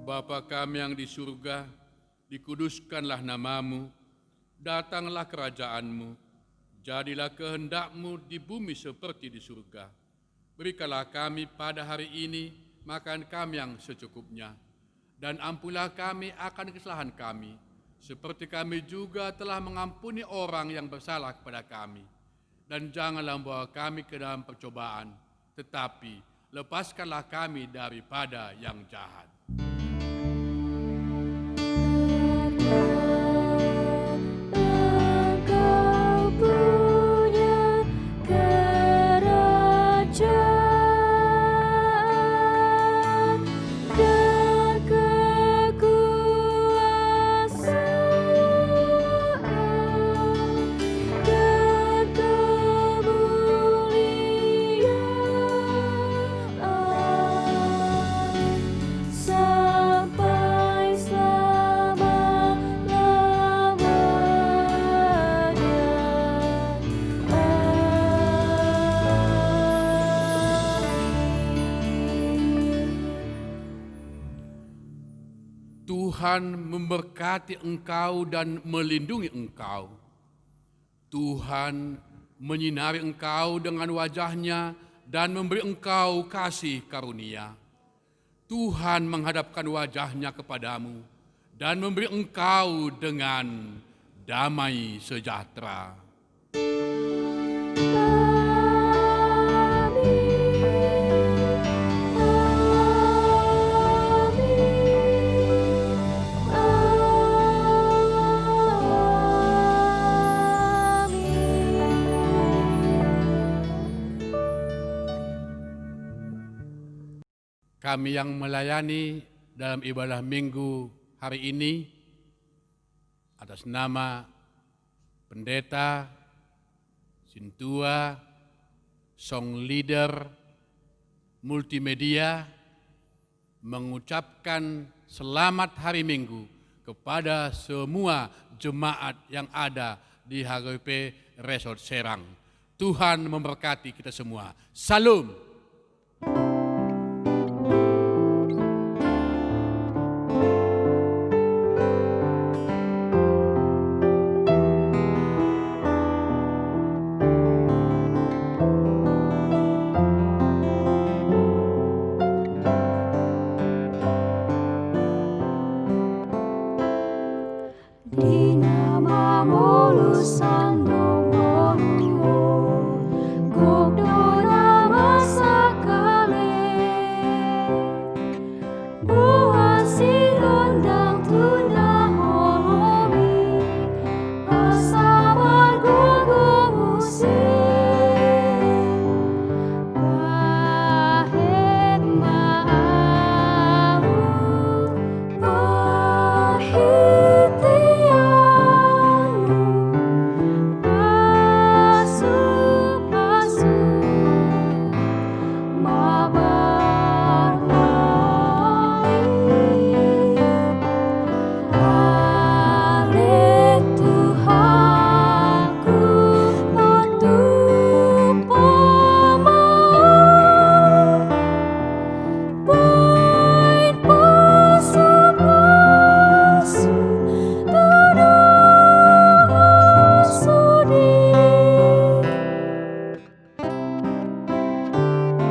Bapa kami yang di surga, dikuduskanlah namamu, datanglah kerajaanmu, jadilah kehendak-Mu di bumi seperti di surga. Berikanlah kami pada hari ini makan kami yang secukupnya, dan ampunilah kami akan kesalahan kami, seperti kami juga telah mengampuni orang yang bersalah kepada kami. Dan janganlah membawa kami ke dalam percobaan, tetapi lepaskanlah kami daripada yang jahat. Engkau punya kerajaan dan kekuasaan dan kemuliaan sampai Tuhan memberkati engkau dan melindungi engkau. Tuhan menyinari engkau dengan wajah-Nya dan memberi engkau kasih karunia. Tuhan menghadapkan wajah-Nya kepadamu dan memberi engkau dengan damai sejahtera. Kami yang melayani dalam ibadah minggu hari ini, atas nama pendeta, sintua, song leader, multimedia, mengucapkan selamat hari Minggu kepada semua jemaat yang ada di HGP Resort Serang. Tuhan memberkati kita semua. Salam.